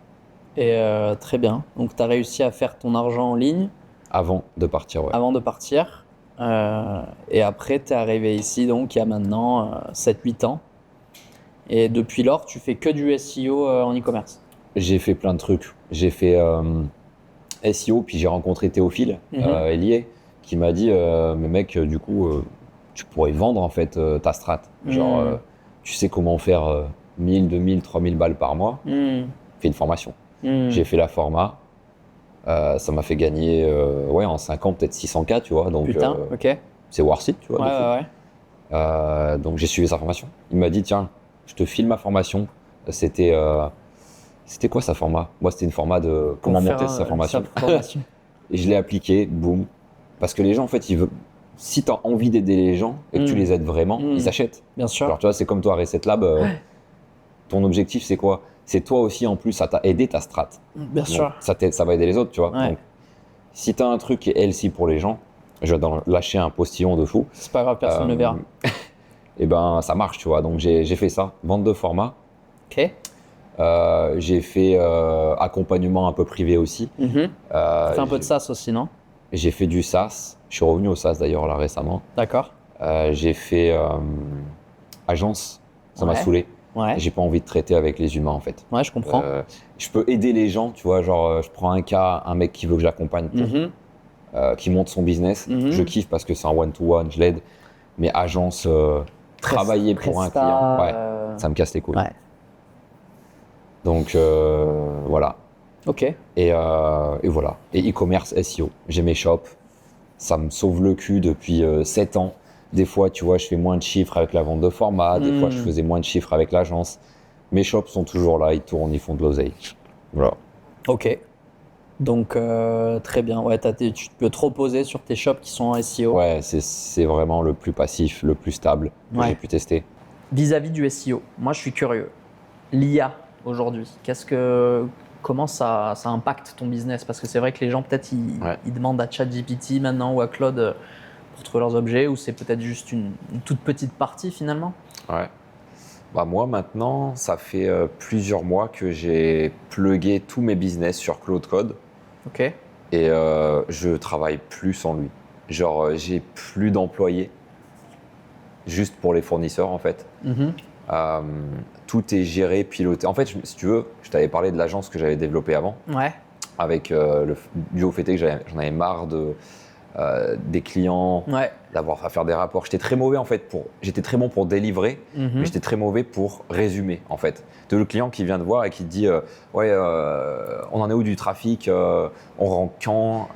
Et très bien. Donc, tu as réussi à faire ton argent en ligne? Avant de partir, ouais. Avant de partir. Et après, tu es arrivé ici, donc il y a maintenant 7-8 ans. Et depuis lors, tu fais que du SEO en e-commerce? J'ai fait plein de trucs. J'ai fait SEO, puis j'ai rencontré Théophile Hélier, qui m'a dit mais mec, du coup, tu pourrais vendre en fait ta strat. Genre, tu sais comment faire 1000, 2000, 3000 balles par mois. Fais une formation. J'ai fait la format. Ça m'a fait gagner en 5 ans peut-être 600K, tu vois. Donc, putain, ok. C'est worth it, tu vois. Donc j'ai suivi sa formation. Il m'a dit tiens, je te file ma formation. C'était quoi sa format? Moi, c'était une format de comment monter sa formation. Et je l'ai appliqué, boum. Parce que les gens, en fait, si tu as envie d'aider les gens et que tu les aides vraiment, ils s'achètent. Bien sûr. Alors, tu vois, c'est comme toi, Reset Lab. ton objectif, c'est quoi? C'est toi aussi, en plus, ça t'a aidé ta strat. Bien Donc, sûr. ça va aider les autres, tu vois. Ouais. Donc, si tu as un truc qui est healthy pour les gens, je vais lâcher un postillon de fou. C'est pas grave, personne ne le verra. Et ben, ça marche, tu vois. Donc, j'ai fait ça. Vente de format. Ok. J'ai fait accompagnement un peu privé aussi. Fais un peu de SaaS aussi, non? J'ai fait du SaaS. Je suis revenu au SaaS d'ailleurs là récemment. D'accord. J'ai fait agence. Ça m'a saoulé. Ouais. J'ai pas envie de traiter avec les humains en fait. Ouais, je comprends. Je peux aider les gens, tu vois. Genre, je prends un cas, un mec qui veut que je l'accompagne pour, qui monte son business. Je kiffe parce que c'est un one-to-one, je l'aide. Mais agence, travailler pour un client, ouais, ça me casse les couilles. Ouais. Donc voilà. Ok. Et voilà. Et e-commerce, SEO. J'ai mes shops. Ça me sauve le cul depuis 7 ans. Des fois, tu vois, je fais moins de chiffres avec la vente de format. Des fois, je faisais moins de chiffres avec l'agence. Mes shops sont toujours là. Ils tournent, ils font de l'oseille. Voilà. Ok. Donc, très bien. Ouais, tu peux te reposer sur tes shops qui sont en SEO. Ouais, c'est vraiment le plus passif, le plus stable que j'ai pu tester. Vis-à-vis du SEO, moi, je suis curieux. L'IA aujourd'hui, comment ça impacte ton business? Parce que c'est vrai que les gens, peut-être, ils demandent à ChatGPT maintenant ou à Claude pour trouver leurs objets, ou c'est peut-être juste une toute petite partie finalement? Ouais. Bah moi, maintenant, ça fait plusieurs mois que j'ai plugué tous mes business sur Claude Code. Ok. Et je travaille plus sans lui. Genre, j'ai plus d'employés, juste pour les fournisseurs en fait. Tout est géré, piloté. En fait, si tu veux, je t'avais parlé de l'agence que j'avais développée avant. Ouais. Avec dû au fait que j'en avais marre des clients, d'avoir à faire des rapports. J'étais très mauvais en fait j'étais très bon pour délivrer, mais j'étais très mauvais pour résumer en fait. De le client qui vient te voir et qui te dit on en est où du trafic, on rend quand,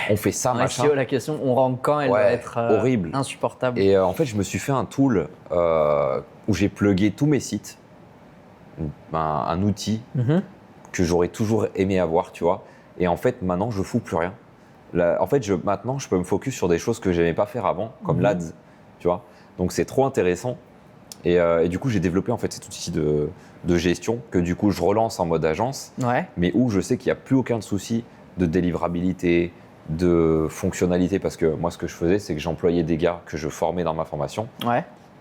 on fait ça, machin. SEO, la question on rend quand, elle va être horrible, insupportable. Et en fait, je me suis fait un tool où j'ai plugué tous mes sites, un outil que j'aurais toujours aimé avoir, tu vois. Et en fait, maintenant, je fous plus rien. En fait, maintenant, je peux me focus sur des choses que j'aimais pas faire avant, comme l'ADS, tu vois. Donc, c'est trop intéressant. Et du coup, j'ai développé en fait cet outil de gestion que du coup, je relance en mode agence, mais où je sais qu'il n'y a plus aucun souci de délivrabilité, de fonctionnalité, parce que moi, ce que je faisais, c'est que j'employais des gars que je formais dans ma formation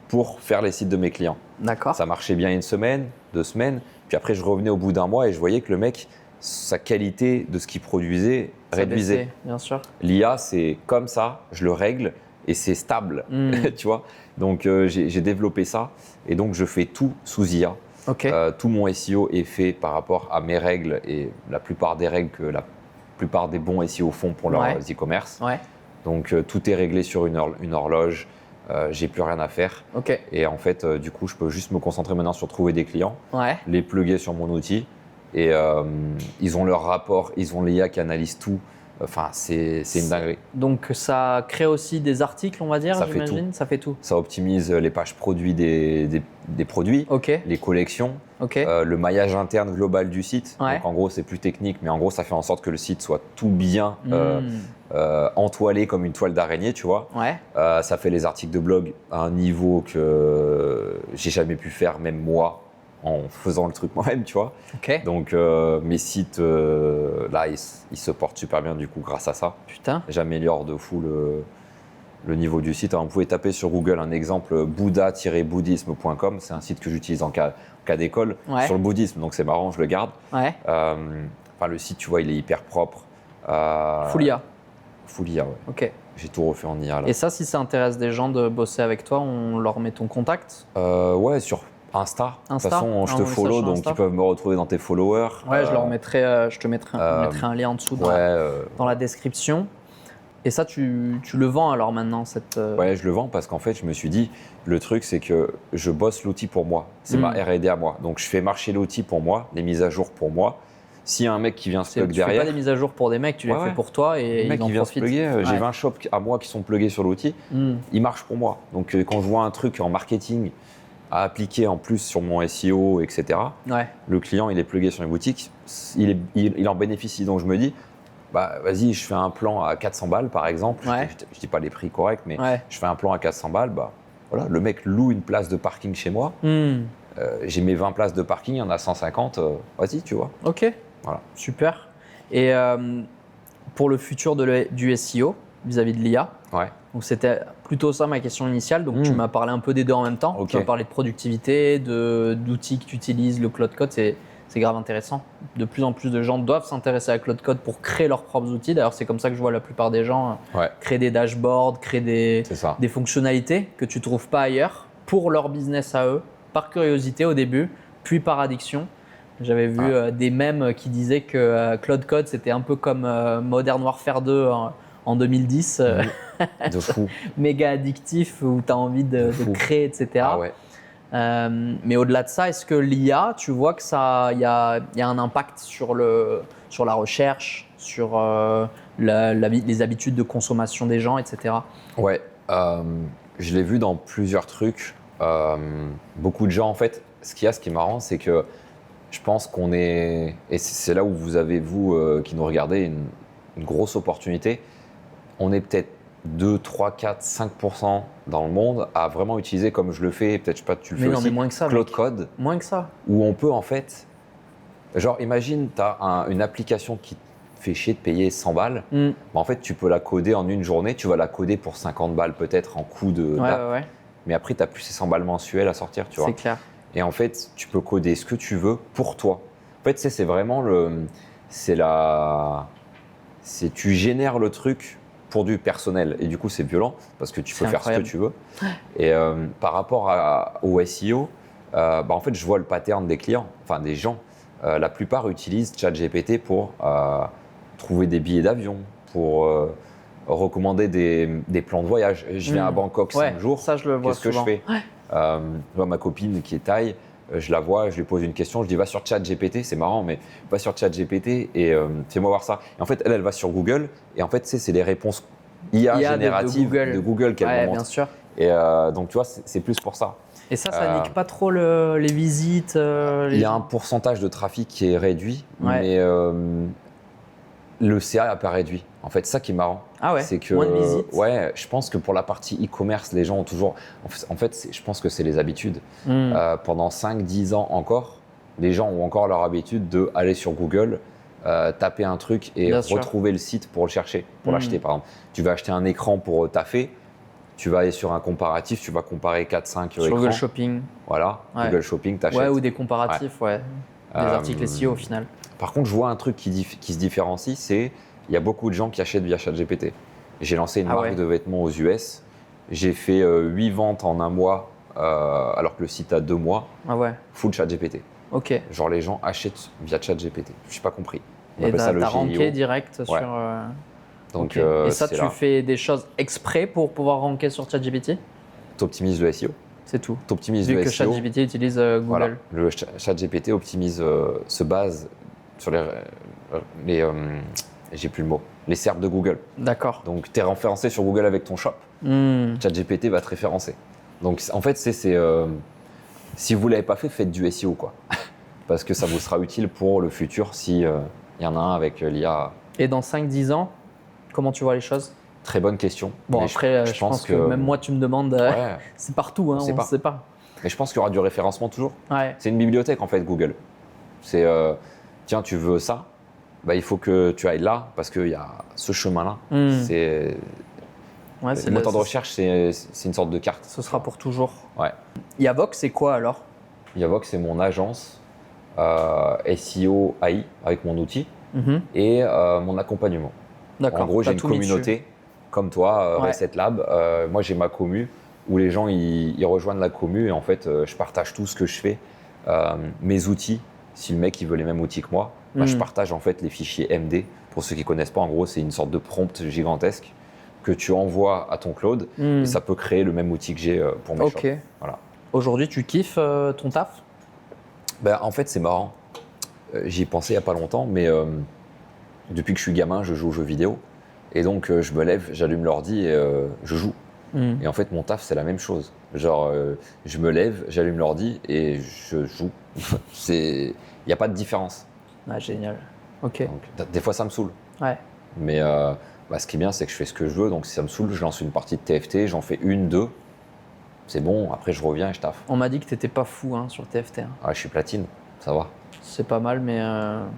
pour faire les sites de mes clients. D'accord. Ça marchait bien 1 semaine, 2 semaines, puis après, je revenais au bout d'1 mois et je voyais que le mec, sa qualité de ce qu'il produisait réduisait. Baissait, bien sûr. L'IA, c'est comme ça, je le règle et c'est stable, tu vois. Donc, j'ai développé ça et donc je fais tout sous IA. Tout mon SEO est fait par rapport à mes règles et la plupart des règles que la plupart des bons SEO font pour leurs e-commerce. Donc, tout est réglé sur une horloge. J'ai plus rien à faire. Et en fait, du coup, je peux juste me concentrer maintenant sur trouver des clients, les plugger sur mon outil. Et ils ont leur rapport, ils ont l'IA qui analyse tout. Enfin, c'est une dinguerie. Donc, ça crée aussi des articles, on va dire, j'imagine. Ça fait tout. Ça optimise les pages produits des produits, les collections, le maillage interne global du site. Donc, en gros, c'est plus technique, mais en gros, ça fait en sorte que le site soit tout bien entoilé comme une toile d'araignée, tu vois. Ça fait les articles de blog à un niveau que j'ai jamais pu faire, même moi, en faisant le truc moi-même, tu vois. Donc, mes sites, là, ils se portent super bien, du coup, grâce à ça. Putain. J'améliore de fou le niveau du site. Alors, vous pouvez taper sur Google un exemple, bouddha-bouddhisme.com. C'est un site que j'utilise en cas d'école sur le bouddhisme. Donc, c'est marrant, je le garde. Le site, tu vois, il est hyper propre. Full IA. Full IA, ouais. J'ai tout refait en IA, là. Et ça, si ça intéresse des gens de bosser avec toi, on leur met ton contact? Ouais, sur Insta. De toute façon, je te follow, donc ils peuvent me retrouver dans tes followers. Je te mettrai un lien en dessous dans la description. Et ça, tu le vends alors maintenant Ouais, je le vends parce qu'en fait, je me suis dit, le truc, c'est que je bosse l'outil pour moi. C'est ma R&D à moi. Donc, je fais marcher l'outil pour moi, les mises à jour pour moi. S'il y a un mec qui vient se plug derrière… Tu fais pas des mises à jour pour des mecs, tu les fais pour toi et le mec qui vient se plugger, j'ai 20 shops à moi qui sont plugués sur l'outil. Ils marchent pour moi. Donc, quand je vois un truc en marketing à appliquer en plus sur mon SEO, etc. Le client, il est plugué sur une boutique, il en bénéficie. Donc, je me dis, bah, vas-y, je fais un plan à 400 balles, par exemple. Je dis pas les prix corrects, mais je fais un plan à 400 balles. Bah, voilà, le mec loue une place de parking chez moi. j'ai mes 20 places de parking, il y en a 150, vas-y, tu vois. Ok, Voilà. super. Et pour le futur du SEO vis-à-vis de l'IA, Ouais. donc c'était plutôt ça ma question initiale. Donc tu m'as parlé un peu des deux en même temps. Ok. Tu m'as parlé de productivité, d'outils que tu utilises, le Cloud Code, c'est grave intéressant. De plus en plus de gens doivent s'intéresser à Cloud Code pour créer leurs propres outils. D'ailleurs, c'est comme ça que je vois la plupart des gens créer des dashboards, créer des fonctionnalités que tu ne trouves pas ailleurs pour leur business à eux, par curiosité au début, puis par addiction. J'avais vu des mèmes qui disaient que Cloud Code, c'était un peu comme Modern Warfare 2 en 2010. De fou. Méga addictif, où tu as envie de créer, etc. Ah ouais. Mais au-delà de ça, est-ce que l'IA, tu vois que il y a un impact sur la recherche, sur les habitudes de consommation des gens, etc. Ouais, je l'ai vu dans plusieurs trucs. Beaucoup de gens, en fait, ce qui est marrant, c'est que je pense qu'on est, et c'est là où vous avez, vous qui nous regardez, une grosse opportunité. On est peut-être 2, 3, 4, 5% dans le monde à vraiment utiliser comme je le fais, peut-être je sais pas, tu le fais aussi, mais moins que ça, Cloud Code. Moins que ça. Où on peut en fait, genre imagine, tu as une application qui te fait chier de payer 100 balles, bah, en fait tu peux la coder en une journée, tu vas la coder pour 50 balles peut-être en coût de Ouais. Mais après tu n'as plus ces 100 balles mensuelles à sortir, tu vois. C'est clair. Et en fait, tu peux coder ce que tu veux pour toi. En fait, c'est vraiment tu génères le truc pour du personnel. Et du coup, c'est violent parce que tu peux faire ce que tu veux. Et par rapport au SEO, en fait, je vois le pattern des clients, enfin des gens. La plupart utilisent ChatGPT pour trouver des billets d'avion, pour recommander des plans de voyage. Je viens à Bangkok 5 jours. Ça, je le vois souvent. Qu'est-ce que je fais ma copine qui est thaï, je la vois, je lui pose une question, je dis va sur ChatGPT, c'est marrant, mais va sur ChatGPT et fais-moi voir ça. Et en fait, elle va sur Google et en fait, c'est les réponses IA génératives de Google qu'elle me montre. Bien sûr. Et donc, tu vois, c'est plus pour ça. Et ça nique pas trop les visites Il y a un pourcentage de trafic qui est réduit, mais le CA n'est pas réduit. En fait, ça qui est marrant, c'est que moins de visites. Ouais, je pense que pour la partie e-commerce, les gens ont toujours. En fait, je pense que c'est les habitudes. Pendant 5-10 ans encore, les gens ont encore leur habitude d'aller sur Google, taper un truc et retrouver le site pour le chercher, pour l'acheter. Par exemple, tu vas acheter un écran pour taffer, tu vas aller sur un comparatif, tu vas comparer 4-5 écrans. Sur Google Shopping. Voilà, Google Shopping, t'achètes. Ouais, ou des comparatifs, des articles SEO au final. Par contre, je vois un truc qui se différencie, c'est il y a beaucoup de gens qui achètent via ChatGPT. J'ai lancé une marque de vêtements aux US. J'ai fait 8 ventes en un mois, alors que le site a 2 mois. Full ChatGPT. Ok. Genre les gens achètent via ChatGPT. Je n'ai pas compris. Et t'as ranké direct sur. Donc, Et ça, tu fais des choses exprès pour pouvoir ranker sur ChatGPT? Tu optimises le SEO. C'est tout. Tu optimises le SEO. Vu que ChatGPT utilise Google. Voilà. Le ChatGPT se base sur les j'ai plus le mot, les SERP de Google. D'accord. Donc, tu es référencé sur Google avec ton shop. ChatGPT va te référencer. Donc, en fait, si vous ne l'avez pas fait, faites du SEO, quoi. Parce que ça vous sera utile pour le futur si y en a un avec l'IA. Et dans 5-10 ans, comment tu vois les choses? Très bonne question. Bon, après, je pense que même moi, tu me demandes, c'est partout, on ne sait pas. Mais je pense qu'il y aura du référencement toujours. C'est une bibliothèque, en fait, Google. C'est, tiens, tu veux ça, il faut que tu ailles là, parce qu'il y a ce chemin-là. C'est le moteur de recherche, c'est une sorte de carte. Ce sera pour toujours. Ouais. Yavox, c'est quoi alors? Yavox, c'est mon agence SEO AI avec mon outil et mon accompagnement. D'accord. En gros, j'ai une communauté comme toi, Reset Lab. Moi, j'ai ma commu où les gens ils rejoignent la commu et en fait, je partage tout ce que je fais, mes outils. Si le mec il veut les mêmes outils que moi, je partage en fait les fichiers MD. Pour ceux qui connaissent pas, en gros, c'est une sorte de prompt gigantesque que tu envoies à ton cloud et ça peut créer le même outil que j'ai pour mes shops. Voilà. Aujourd'hui, tu kiffes ton taf? En fait, c'est marrant. J'y ai pensé il y a pas longtemps, mais depuis que je suis gamin, je joue aux jeux vidéo. Et donc, je me lève, j'allume l'ordi et je joue. Et en fait, mon taf, c'est la même chose. Genre, je me lève, j'allume l'ordi et je joue. Il n'y a pas de différence. Ah, génial. Ok. Donc, des fois, ça me saoule. Ouais. Mais ce qui est bien, c'est que je fais ce que je veux. Donc, si ça me saoule, je lance une partie de TFT, j'en fais 1, 2. c'est bon, après je reviens et je taffe. On m'a dit que t'étais pas fou sur TFT. Ah, je suis platine, ça va. C'est pas mal, mais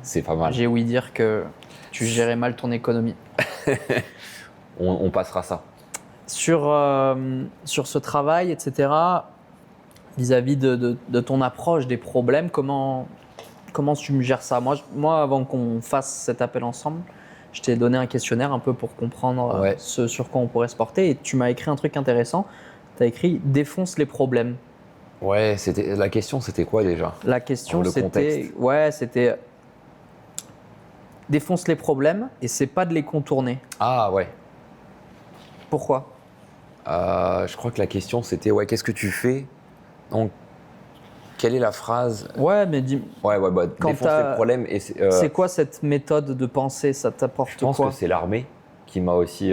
C'est pas mal. j'ai ouï dire que tu gérais mal ton économie. On passera ça. Sur ce travail, etc., vis-à-vis de ton approche des problèmes, comment tu me gères ça? Moi, avant qu'on fasse cet appel ensemble, je t'ai donné un questionnaire un peu pour comprendre ce sur quoi on pourrait se porter, et tu m'as écrit un truc intéressant. Tu as écrit « défonce les problèmes ». Ouais, la question c'était quoi déjà? La question le c'était défonce les problèmes et c'est pas de les contourner. Ah ouais. Pourquoi? Je crois que la question c'était qu'est-ce que tu fais? Donc quelle est la phrase? Ouais, mais défonce les problèmes et c'est quoi cette méthode de pensée? Ça t'apporte quoi? Je pense que c'est l'armée qui m'a aussi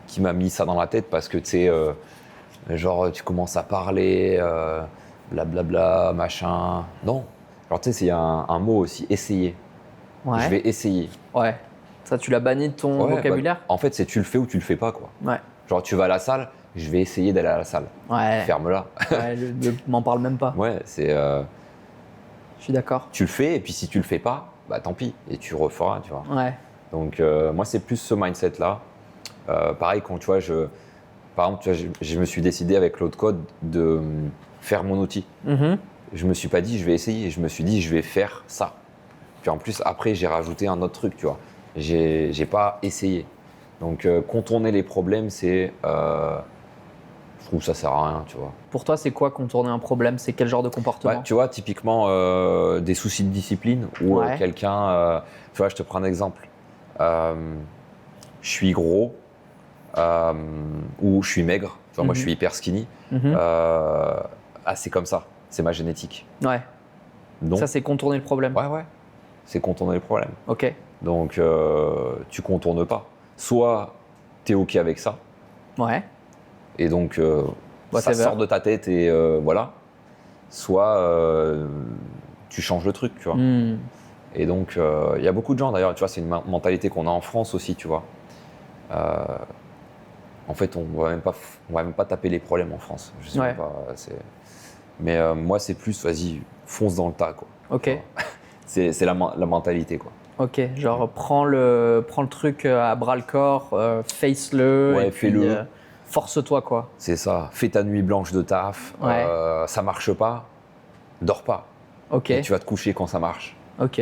qui m'a mis ça dans la tête parce que tu sais genre tu commences à parler blablabla machin. Non. Alors tu sais c'est un mot aussi, essayer. Ouais. Je vais essayer. Ouais. Ça tu l'as banni de ton vocabulaire? En fait c'est tu le fais ou tu le fais pas quoi. Ouais. Genre tu vas à la salle, je vais essayer d'aller à la salle. Ouais. Ferme-la. Ouais, m'en parle même pas. Ouais, c'est je suis d'accord. Tu le fais et puis si tu le fais pas, bah tant pis et tu referas, tu vois. Ouais. Donc moi c'est plus ce mindset là. Pareil quand tu vois par exemple, tu vois, je me suis décidé avec l'autre code de faire mon outil. Mm-hmm. Je me suis pas dit je vais essayer, je me suis dit je vais faire ça. Puis en plus après j'ai rajouté un autre truc, tu vois. J'ai pas essayé. Donc contourner les problèmes, c'est je trouve que ça sert à rien, tu vois. Pour toi, c'est quoi contourner un problème? C'est quel genre de comportement? Tu vois, typiquement des soucis de discipline ou quelqu'un, tu vois, je te prends un exemple. Je suis gros ou je suis maigre. Tu vois, moi je suis hyper skinny. C'est comme ça, c'est ma génétique. Ouais. Donc, ça, c'est contourner le problème. Ouais. C'est contourner le problème. Ok. Donc tu contournes pas. Soit tu es OK avec ça. Ouais. Et donc ça sort de ta tête et voilà. Soit tu changes le truc, tu vois. Et donc il y a beaucoup de gens d'ailleurs, tu vois, c'est une mentalité qu'on a en France aussi, tu vois. En fait, on va même pas taper les problèmes en France. Je sais pas. Mais moi, c'est plus, vas-y, fonce dans le tas, quoi. Ok. C'est la mentalité, quoi. Ok, genre prends le truc à bras le corps, face-le, et fais-le. Force-toi, quoi. C'est ça. Fais ta nuit blanche de taf. Ça marche pas, dors pas. Ok. Et tu vas te coucher quand ça marche. Ok.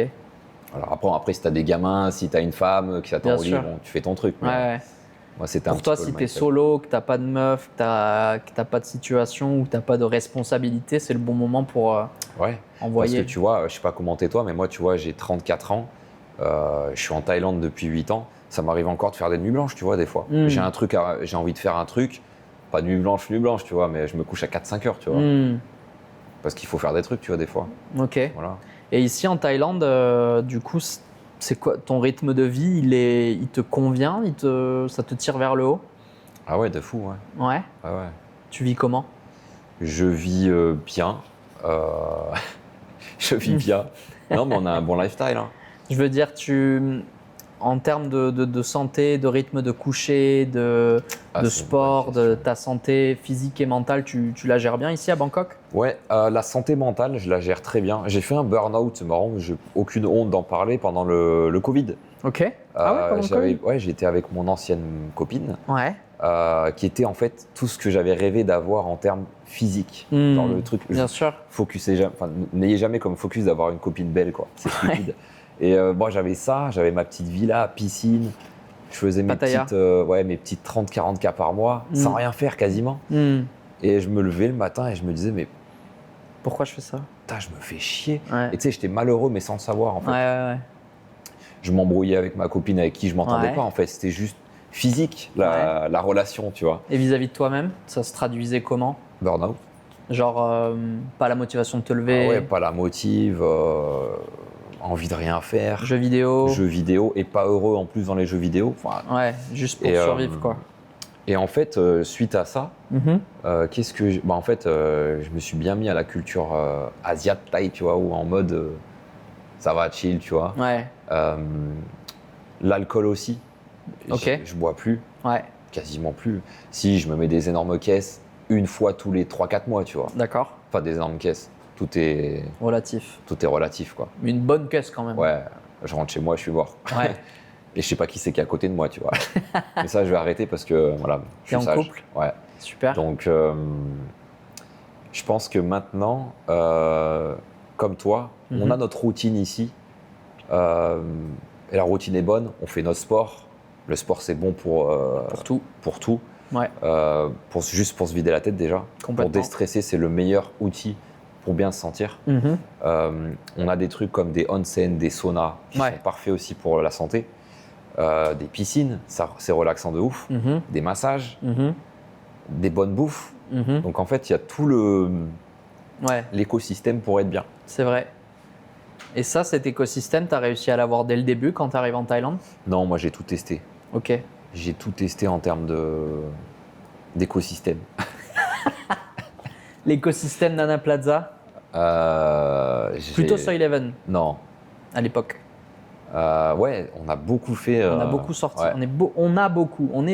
Alors après si t'as des gamins, si t'as une femme qui s'attend au lit, bon, tu fais ton truc. Mais moi, c'était pour toi, si t'es solo, que t'as pas de meuf, que t'as pas de situation ou que t'as pas de responsabilité, c'est le bon moment pour envoyer. Parce que tu vois, je sais pas comment t'es toi, mais moi, tu vois, j'ai 34 ans. Je suis en Thaïlande depuis 8 ans. Ça m'arrive encore de faire des nuits blanches, tu vois, des fois. J'ai envie de faire un truc, pas nuit blanche, tu vois, mais je me couche à 4-5 heures, tu vois. Parce qu'il faut faire des trucs, tu vois, des fois. Ok. Voilà. Et ici en Thaïlande, du coup, c'est quoi ton rythme de vie? Il te convient? Ça te tire vers le haut? Ah ouais, de fou, ouais. Ouais. Ah ouais. Tu vis comment? Je vis bien. Je vis bien. Non, mais on a un bon lifestyle. Hein. Je veux dire, en termes de santé, de rythme de coucher, de sport, de ta santé physique et mentale, tu la gères bien ici à Bangkok? Ouais, la santé mentale, je la gère très bien. J'ai fait un burn-out, c'est marrant, j'ai aucune honte d'en parler pendant le Covid. Ok. Pendant le Covid? Ouais, j'étais avec mon ancienne copine. Ouais. Qui était en fait tout ce que j'avais rêvé d'avoir en termes physiques. Genre le truc. Bien sûr. N'ayez jamais comme focus d'avoir une copine belle, quoi. C'est stupide. Et moi, j'avais ça, j'avais ma petite villa, piscine. Je faisais mes petites 30-40 K par mois, sans rien faire quasiment. Et je me levais le matin et je me disais, mais pourquoi je fais ça? Putain, je me fais chier. Ouais. Et tu sais, j'étais malheureux, mais sans le savoir, en fait. Ouais. Je m'embrouillais avec ma copine avec qui je m'entendais pas, en fait. C'était juste physique, la relation, tu vois. Et vis-à-vis de toi-même, ça se traduisait comment? Burn-out. Genre, pas la motivation de te lever? Ah ouais, pas la motive, envie de rien faire. Jeux vidéo, et pas heureux en plus dans les jeux vidéo. Enfin, ouais, juste pour survivre, quoi. Et en fait, suite à ça, en fait, je me suis bien mis à la culture asiate thaï, tu vois, où en mode ça va chill, tu vois. Ouais. L'alcool aussi. Ok. Je bois plus. Ouais. quasiment plus. Si, je me mets des énormes caisses une fois tous les 3-4 mois, tu vois. D'accord. Enfin, des énormes caisses. Tout est relatif, quoi. Mais une bonne caisse quand même. Ouais, je rentre chez moi, je suis mort. Ouais. Et je sais pas qui c'est qui est à côté de moi, tu vois. Mais ça, je vais arrêter parce que, voilà, je suis T'es en sage. couple? Ouais. Super. Donc, je pense que maintenant, comme toi, on a notre routine ici. Et la routine est bonne, on fait notre sport. Le sport, c'est bon pour tout. Pour tout. Ouais. Juste pour se vider la tête déjà. Pour déstresser, c'est le meilleur outil pour bien se sentir. On a des trucs comme des onsen, des saunas qui sont parfaits aussi pour la santé. Des piscines, c'est relaxant de ouf. Des massages, des bonnes bouffes. Donc en fait, il y a tout l'écosystème pour être bien. C'est vrai. Et ça, cet écosystème, tu as réussi à l'avoir dès le début quand tu arrives en Thaïlande? Non, moi j'ai tout testé. Ok. J'ai tout testé en termes d'écosystème. L'écosystème Nana Plaza? Plutôt Soy11? Non. À l'époque? Ouais, on a beaucoup fait. On a beaucoup sorti. Ouais. On est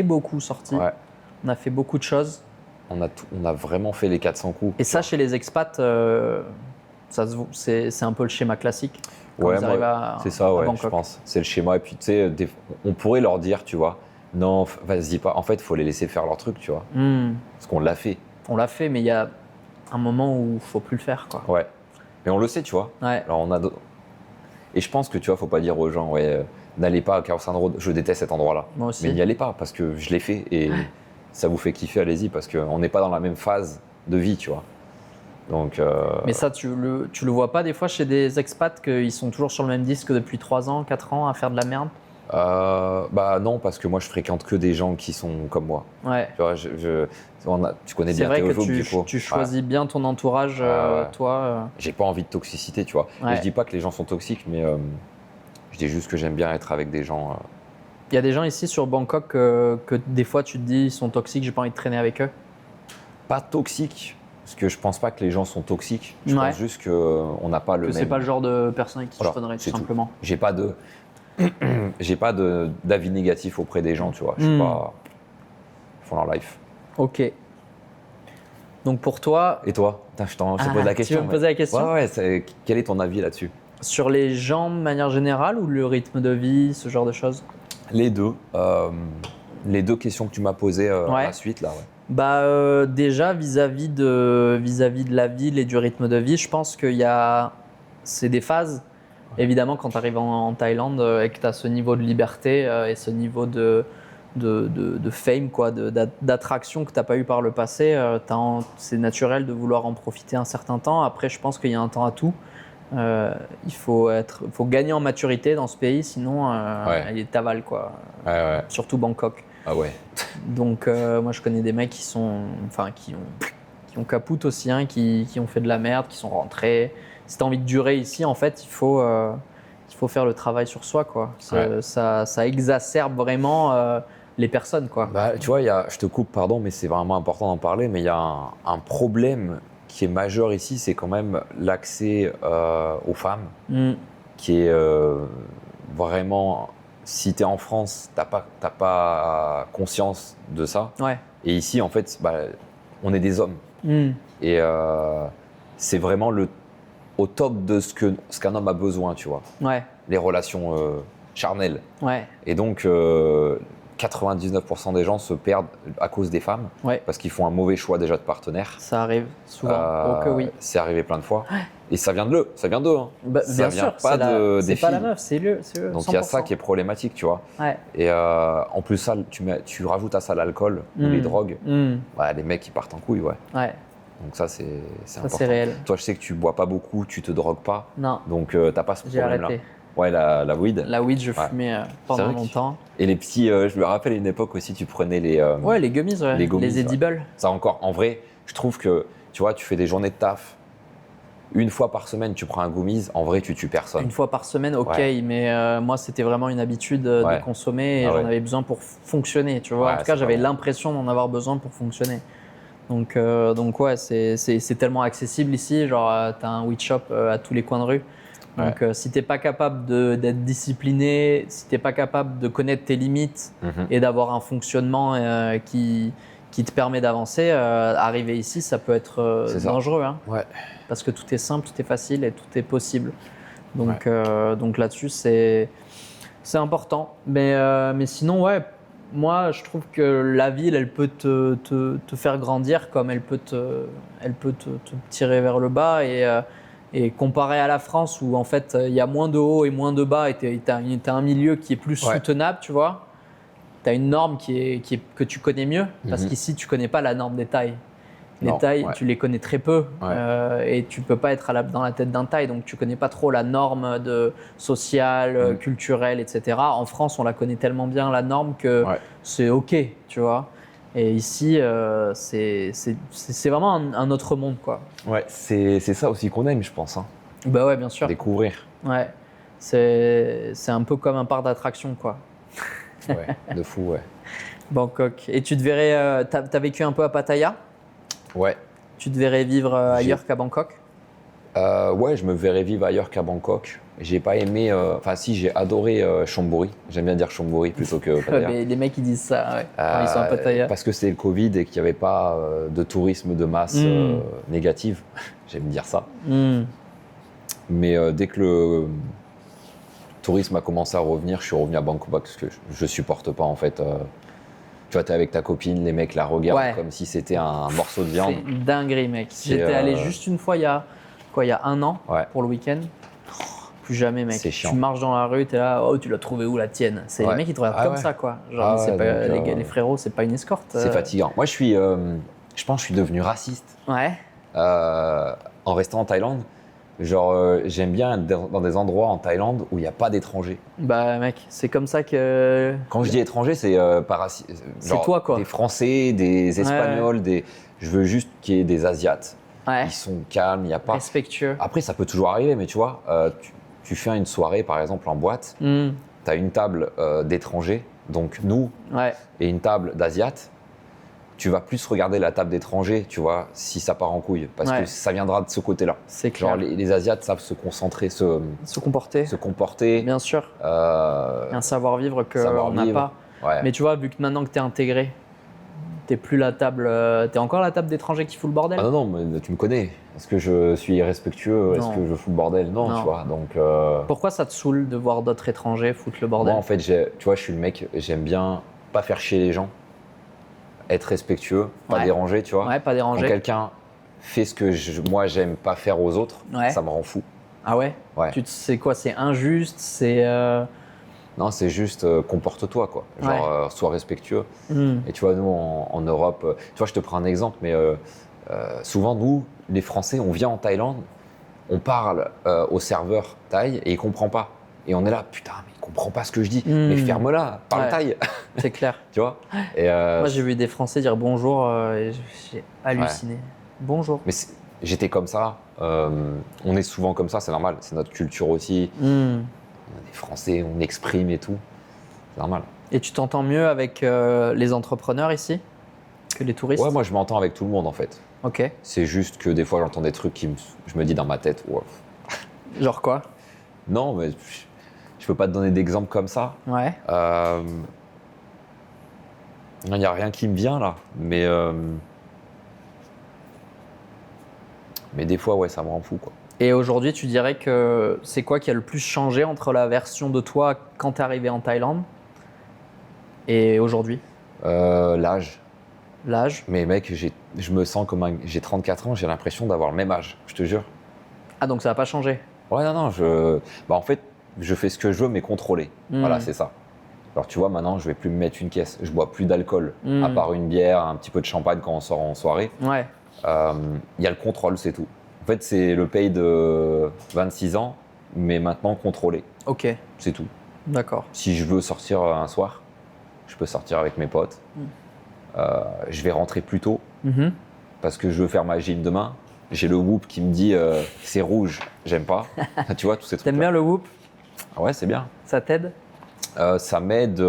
beaucoup sorti. Ouais. On a fait beaucoup de choses. On a vraiment fait les 400 coups. Et ça, chez les expats, c'est un peu le schéma classique. Ouais, c'est ça, ouais, je pense. C'est le schéma. Et puis, tu sais, on pourrait leur dire, tu vois, non, vas-y pas. En fait, il faut les laisser faire leur truc, tu vois. Parce qu'on l'a fait. On l'a fait, mais il y a un moment où il ne faut plus le faire, quoi. Ouais. Mais on le sait, tu vois. Ouais. Alors, et je pense que, tu vois, faut pas dire aux gens, n'allez pas à Khao San Road, je déteste cet endroit-là. Moi aussi. Mais n'y allez pas, parce que je l'ai fait et ça vous fait kiffer, allez-y, parce qu'on n'est pas dans la même phase de vie, tu vois. Donc, mais ça, tu le vois pas des fois chez des expats qu'ils sont toujours sur le même disque depuis 3 ans, 4 ans à faire de la merde? Bah non, parce que moi je fréquente que des gens qui sont comme moi. Ouais. Tu vois, tu connais bien Théo Job, du coup. Tu choisis bien ton entourage, toi. J'ai pas envie de toxicité, tu vois. Et je dis pas que les gens sont toxiques, mais je dis juste que j'aime bien être avec des gens. Il y a des gens ici sur Bangkok que des fois tu te dis ils sont toxiques, j'ai pas envie de traîner avec eux. Pas toxiques. Parce que je pense pas que les gens sont toxiques. Je pense juste qu'on n'a pas le même. Que c'est pas le genre de personne avec qui je traînerais, tout simplement. J'ai pas d'avis négatif auprès des gens, tu vois. Je suis pas. Ils font leur life. Ok. Donc pour toi. Et toi? Je t'ai posé la question. Tu veux me poser la question? Ouais. Quel est ton avis là-dessus? Sur les gens de manière générale ou le rythme de vie, ce genre de choses? Les deux. Les deux questions que tu m'as posées à la suite, là, ouais. Bah, déjà, vis-à-vis de la ville et du rythme de vie, je pense c'est des phases. Ouais. Évidemment, quand tu arrives en Thaïlande et que tu as ce niveau de liberté et ce niveau de fame, quoi, d'attraction que tu n'as pas eu par le passé, c'est naturel de vouloir en profiter un certain temps. Après, je pense qu'il y a un temps à tout. Il faut gagner en maturité dans ce pays, sinon il est aval, quoi. Ouais. Surtout Bangkok. Ah ouais. Donc moi je connais des mecs qui ont capoute aussi, hein, qui ont fait de la merde, qui sont rentrés. Si tu as envie de durer ici, en fait, il faut faire le travail sur soi, quoi. Ça exacerbe vraiment les personnes, quoi. Bah, tu vois, je te coupe, pardon, mais c'est vraiment important d'en parler, mais il y a un problème qui est majeur ici, c'est quand même l'accès aux femmes, qui est vraiment. Si tu es en France, tu n'as pas conscience de ça. Ouais. Et ici, en fait, on est des hommes. Et c'est vraiment au top de ce qu'un homme a besoin, tu vois. Ouais. Les relations charnelles. Ouais. Et donc, 99% des gens se perdent à cause des femmes, parce qu'ils font un mauvais choix déjà de partenaire. Ça arrive souvent. Ok, oui. C'est arrivé plein de fois. Et ça vient d'eux. Bah, bien sûr, c'est pas la meuf, c'est eux. Donc il y a ça qui est problématique, tu vois. Ouais. Et en plus, ça, tu rajoutes à ça l'alcool ou les drogues. Les mecs ils partent en couille, ouais. Donc ça, c'est important. C'est réel. Toi, je sais que tu bois pas beaucoup, tu te drogues pas. Non. Donc t'as pas ce problème-là. J'ai arrêté. Ouais, la weed. La weed, je fumais pendant longtemps. Et les petits, je me rappelle à une époque aussi, tu prenais les gummies, les edibles. Ça encore, en vrai, je trouve que, tu vois, tu fais des journées de taf. Une fois par semaine, tu prends un gummies, en vrai, tu tues personne. Une fois par semaine, ok, mais moi, c'était vraiment une habitude de consommer et j'en avais besoin pour fonctionner, tu vois. En tout cas, j'avais l'impression d'en avoir besoin pour fonctionner. Donc ouais, c'est tellement accessible ici, genre, t'as un weed shop à tous les coins de rue. Donc, si tu n'es pas capable d'être discipliné, si tu n'es pas capable de connaître tes limites et d'avoir un fonctionnement qui te permet d'avancer, arriver ici, ça peut être dangereux. Hein, parce que tout est simple, tout est facile et tout est possible. Donc, donc là-dessus, c'est important. Mais sinon, moi, je trouve que la ville, elle peut te faire grandir comme elle peut te tirer vers le bas. Et comparé à la France où en fait il y a moins de hauts et moins de bas et tu as un milieu qui est plus soutenable, tu vois, tu as une norme que tu connais mieux parce qu'ici tu connais pas la norme des tailles. Les tailles, tu les connais très peu et tu peux pas être dans la tête d'un taille, donc tu connais pas trop la norme sociale, culturelle, etc. En France, on la connaît tellement bien la norme que c'est ok, tu vois. Et ici, c'est vraiment un autre monde, quoi. Ouais, c'est ça aussi qu'on aime, je pense. Hein. Bah ouais, bien sûr. Découvrir. Ouais, c'est un peu comme un parc d'attractions, quoi. Ouais, de fou, ouais. Bangkok. Et tu te verrais, t'as vécu un peu à Pattaya? Ouais. Tu te verrais vivre ailleurs qu'à Bangkok? Ouais, je me verrais vivre ailleurs qu'à Bangkok. J'ai pas aimé, enfin si, j'ai adoré Chonburi. J'aime bien dire Chonburi plutôt que Pattaya. Mais les mecs ils disent ça quand ils sont à Pattaya. Parce que c'est le Covid et qu'il n'y avait pas de tourisme de masse négative. J'aime dire ça. Mais dès que le tourisme a commencé à revenir, je suis revenu à Bangkok parce que je supporte pas en fait. Tu vois, t'es avec ta copine, les mecs la regardent comme si c'était un morceau de viande. C'est une dinguerie, mec. J'étais allé juste une fois il y a 1 an pour le week-end. Plus jamais, mec. C'est chiant. Tu marches dans la rue, t'es là, oh, tu l'as trouvé où la tienne? C'est les mecs qui te regardent comme ça, quoi. Genre, les frérots, c'est pas une escorte. C'est fatigant. Moi, je pense que je suis devenu raciste. Ouais. En restant en Thaïlande. Genre, j'aime bien être dans des endroits en Thaïlande où il n'y a pas d'étrangers. Bah, mec, c'est comme ça que. Quand je dis étrangers, c'est c'est toi, quoi. Des Français, des Espagnols, je veux juste qu'il y ait des Asiates. Ouais. Ils sont calmes, il n'y a pas. Respectueux. Après, ça peut toujours arriver, mais tu vois, tu fais une soirée, par exemple, en boîte, tu as une table d'étrangers, donc nous, et une table d'Asiates. Tu vas plus regarder la table d'étrangers, tu vois, si ça part en couille, parce que ça viendra de ce côté-là. C'est clair. Genre, les Asiates savent se concentrer, se comporter. Bien sûr. Un savoir-vivre qu'on n'a pas. Ouais. Mais tu vois, vu que maintenant que tu es intégré, t'es plus la table. T'es encore la table d'étrangers qui fout le bordel? Ah non, mais tu me connais. Est-ce que je suis irrespectueux? Est-ce que je fous le bordel? Non, tu vois. Donc, pourquoi ça te saoule de voir d'autres étrangers foutre le bordel? Moi, en fait, tu vois, je suis le mec, j'aime bien pas faire chier les gens. Être respectueux, pas déranger, tu vois. Ouais, pas déranger. Quand quelqu'un fait ce que moi j'aime pas faire aux autres, ça me rend fou. Ah ouais? C'est quoi? C'est injuste? Non, c'est juste comporte-toi, quoi. Genre, sois respectueux. Et tu vois, nous en Europe, tu vois, je te prends un exemple, mais souvent, nous, les Français, on vient en Thaïlande, on parle au serveur thaï et il comprend pas. Et on est là, putain, mais il comprend pas ce que je dis. Mais ferme-la, parle thaï. C'est clair. Tu vois? Et moi, j'ai vu des Français dire bonjour et j'ai halluciné. Bonjour. Mais j'étais comme ça. On est souvent comme ça, c'est normal. C'est notre culture aussi. On est des Français, on exprime et tout. C'est normal. Et tu t'entends mieux avec les entrepreneurs ici que les touristes? Ouais, moi, je m'entends avec tout le monde, en fait. Ok. C'est juste que des fois, j'entends des trucs je me dis dans ma tête, wow. Genre quoi? Non, mais je peux pas te donner d'exemple comme ça. Ouais. Il n'y a rien qui me vient là, mais des fois, ouais, ça me rend fou, quoi. Et aujourd'hui, tu dirais que c'est quoi qui a le plus changé entre la version de toi quand tu es arrivé en Thaïlande et aujourd'hui? L'âge. L'âge? Mais mec, je me sens comme j'ai 34 ans, j'ai l'impression d'avoir le même âge, je te jure. Ah, donc ça n'a pas changé? Ouais, non, en fait, je fais ce que je veux, mais contrôlé. Voilà, c'est ça. Alors, tu vois, maintenant, je vais plus me mettre une caisse. Je bois plus d'alcool, à part une bière, un petit peu de champagne quand on sort en soirée. Ouais. Y a le contrôle, c'est tout. En fait, c'est le pays de 26 ans, mais maintenant contrôlé. Ok. C'est tout. D'accord. Si je veux sortir un soir, je peux sortir avec mes potes. Je vais rentrer plus tôt parce que je veux faire ma gym demain. J'ai le Whoop qui me dit c'est rouge, j'aime pas. Tu vois, tous ces trucs. T'aimes bien le Whoop? Ouais, c'est bien. Ça t'aide? Ça m'aide,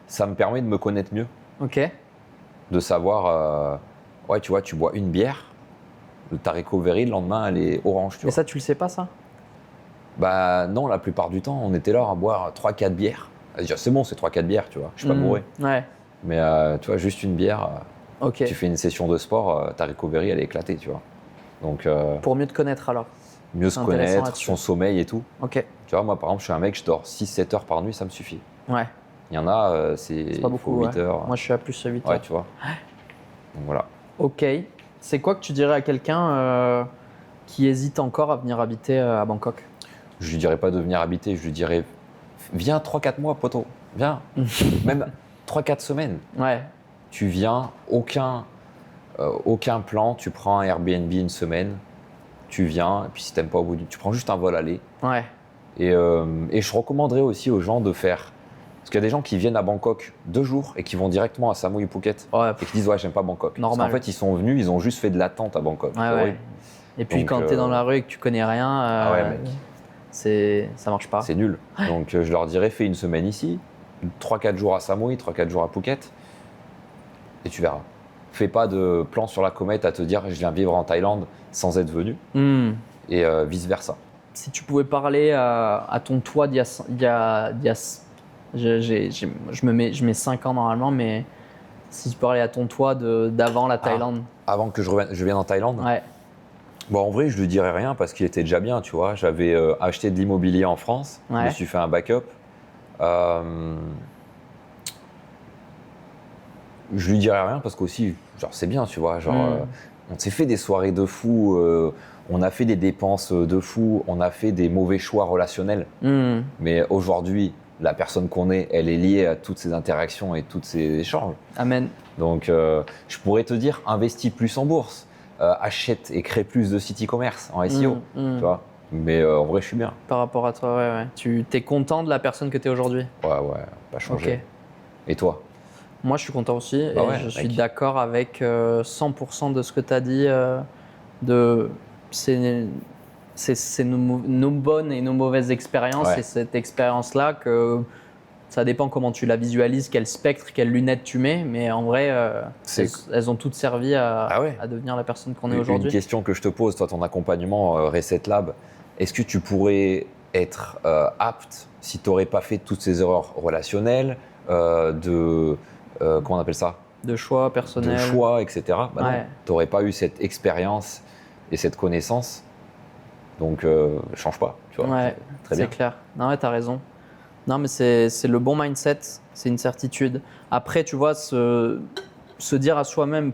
ça me permet de me connaître mieux. Ok. De savoir, ouais, tu vois, tu bois une bière, ta recovery, le lendemain, elle est orange. Tu vois. Et ça, tu le sais pas, ça? Bah non, la plupart du temps, on était là à boire 3-4 bières. À se dire, c'est bon, c'est 3-4 bières, tu vois, je suis pas bourré. Ouais. Mais tu vois, juste une bière, Ok. tu fais une session de sport, ta recovery, elle est éclatée, tu vois. Donc, Pour mieux te connaître alors. mieux se intéressant connaître, là-dessus. son sommeil et tout. Ok. Tu vois, moi, par exemple, je suis un mec, je dors 6-7 heures par nuit, ça me suffit. Ouais. Il y en a, c'est pas beaucoup. 8 heures. Moi, je suis à plus de 8 Ouais, heures. tu vois. Donc voilà. Ok. C'est quoi que tu dirais à quelqu'un qui hésite encore à venir habiter à Bangkok? Je lui dirais pas de venir habiter, je lui dirais viens 3-4 mois, poteau. Viens. Même 3-4 semaines. Ouais. Tu viens, aucun plan, tu prends un Airbnb une semaine, tu viens, et puis si t'aimes pas au bout tu prends juste un vol aller. Ouais. Et je recommanderais aussi aux gens de faire. Parce qu'il y a des gens qui viennent à Bangkok 2 jours et qui vont directement à Samui Phuket Ouais. et qui disent ouais, j'aime pas Bangkok. Normal. Parce qu'en fait, ils sont venus, ils ont juste fait de l'attente à Bangkok. Ouais, C'est ouais. horrible. Et puis Donc, quand t'es dans la rue et que tu connais rien, Ah ouais, mec. ça marche pas. C'est nul. Donc je leur dirais fais une semaine ici, 3-4 jours à Samui, 3-4 jours à Phuket, et tu verras. Fais pas de plan sur la comète à te dire je viens vivre en Thaïlande sans être venu, et vice versa. Si tu pouvais parler à ton toi d'il y a je mets 5 ans normalement, mais si tu parlais à ton toi d'avant la Thaïlande. Avant que je vienne en Thaïlande, Ouais. bon, en vrai, je lui dirais rien parce qu'il était déjà bien, tu vois. J'avais acheté de l'immobilier en France, je me suis fait un backup. Je lui dirais rien parce qu'aussi, genre, c'est bien, tu vois. Genre, on s'est fait des soirées de fou, on a fait des dépenses de fou, on a fait des mauvais choix relationnels. Mais aujourd'hui, la personne qu'on est, elle est liée à toutes ces interactions et tous ces échanges. Amen. Donc, je pourrais te dire, investis plus en bourse, achète et crée plus de sites e-commerce en SEO, tu vois. Mais en vrai, je suis bien. Par rapport à toi, ouais. Tu es content de la personne que tu es aujourd'hui? Ouais, pas changé. Ok. Et toi? Moi, je suis content aussi. Bah et ouais, je suis mec. d'accord avec 100% de ce que tu as dit. C'est nos bonnes et nos mauvaises expériences. Ouais. Et cette expérience-là, que ça dépend comment tu la visualises, quel spectre, quelles lunettes tu mets. Mais en vrai, elles ont toutes servi à devenir la personne qu'on est Une aujourd'hui. question que je te pose, toi, ton accompagnement Reset Lab, est-ce que tu pourrais être apte, si tu n'aurais pas fait toutes ces erreurs relationnelles, comment on appelle ça? De choix personnels. De choix, etc. Bah non, Ouais. tu n'aurais pas eu cette expérience et cette connaissance. Donc, change pas, tu vois. Ouais, Très bien. c'est clair. Non, ouais, t'as raison. Non, mais c'est le bon mindset, c'est une certitude. Après, tu vois, se dire à soi-même,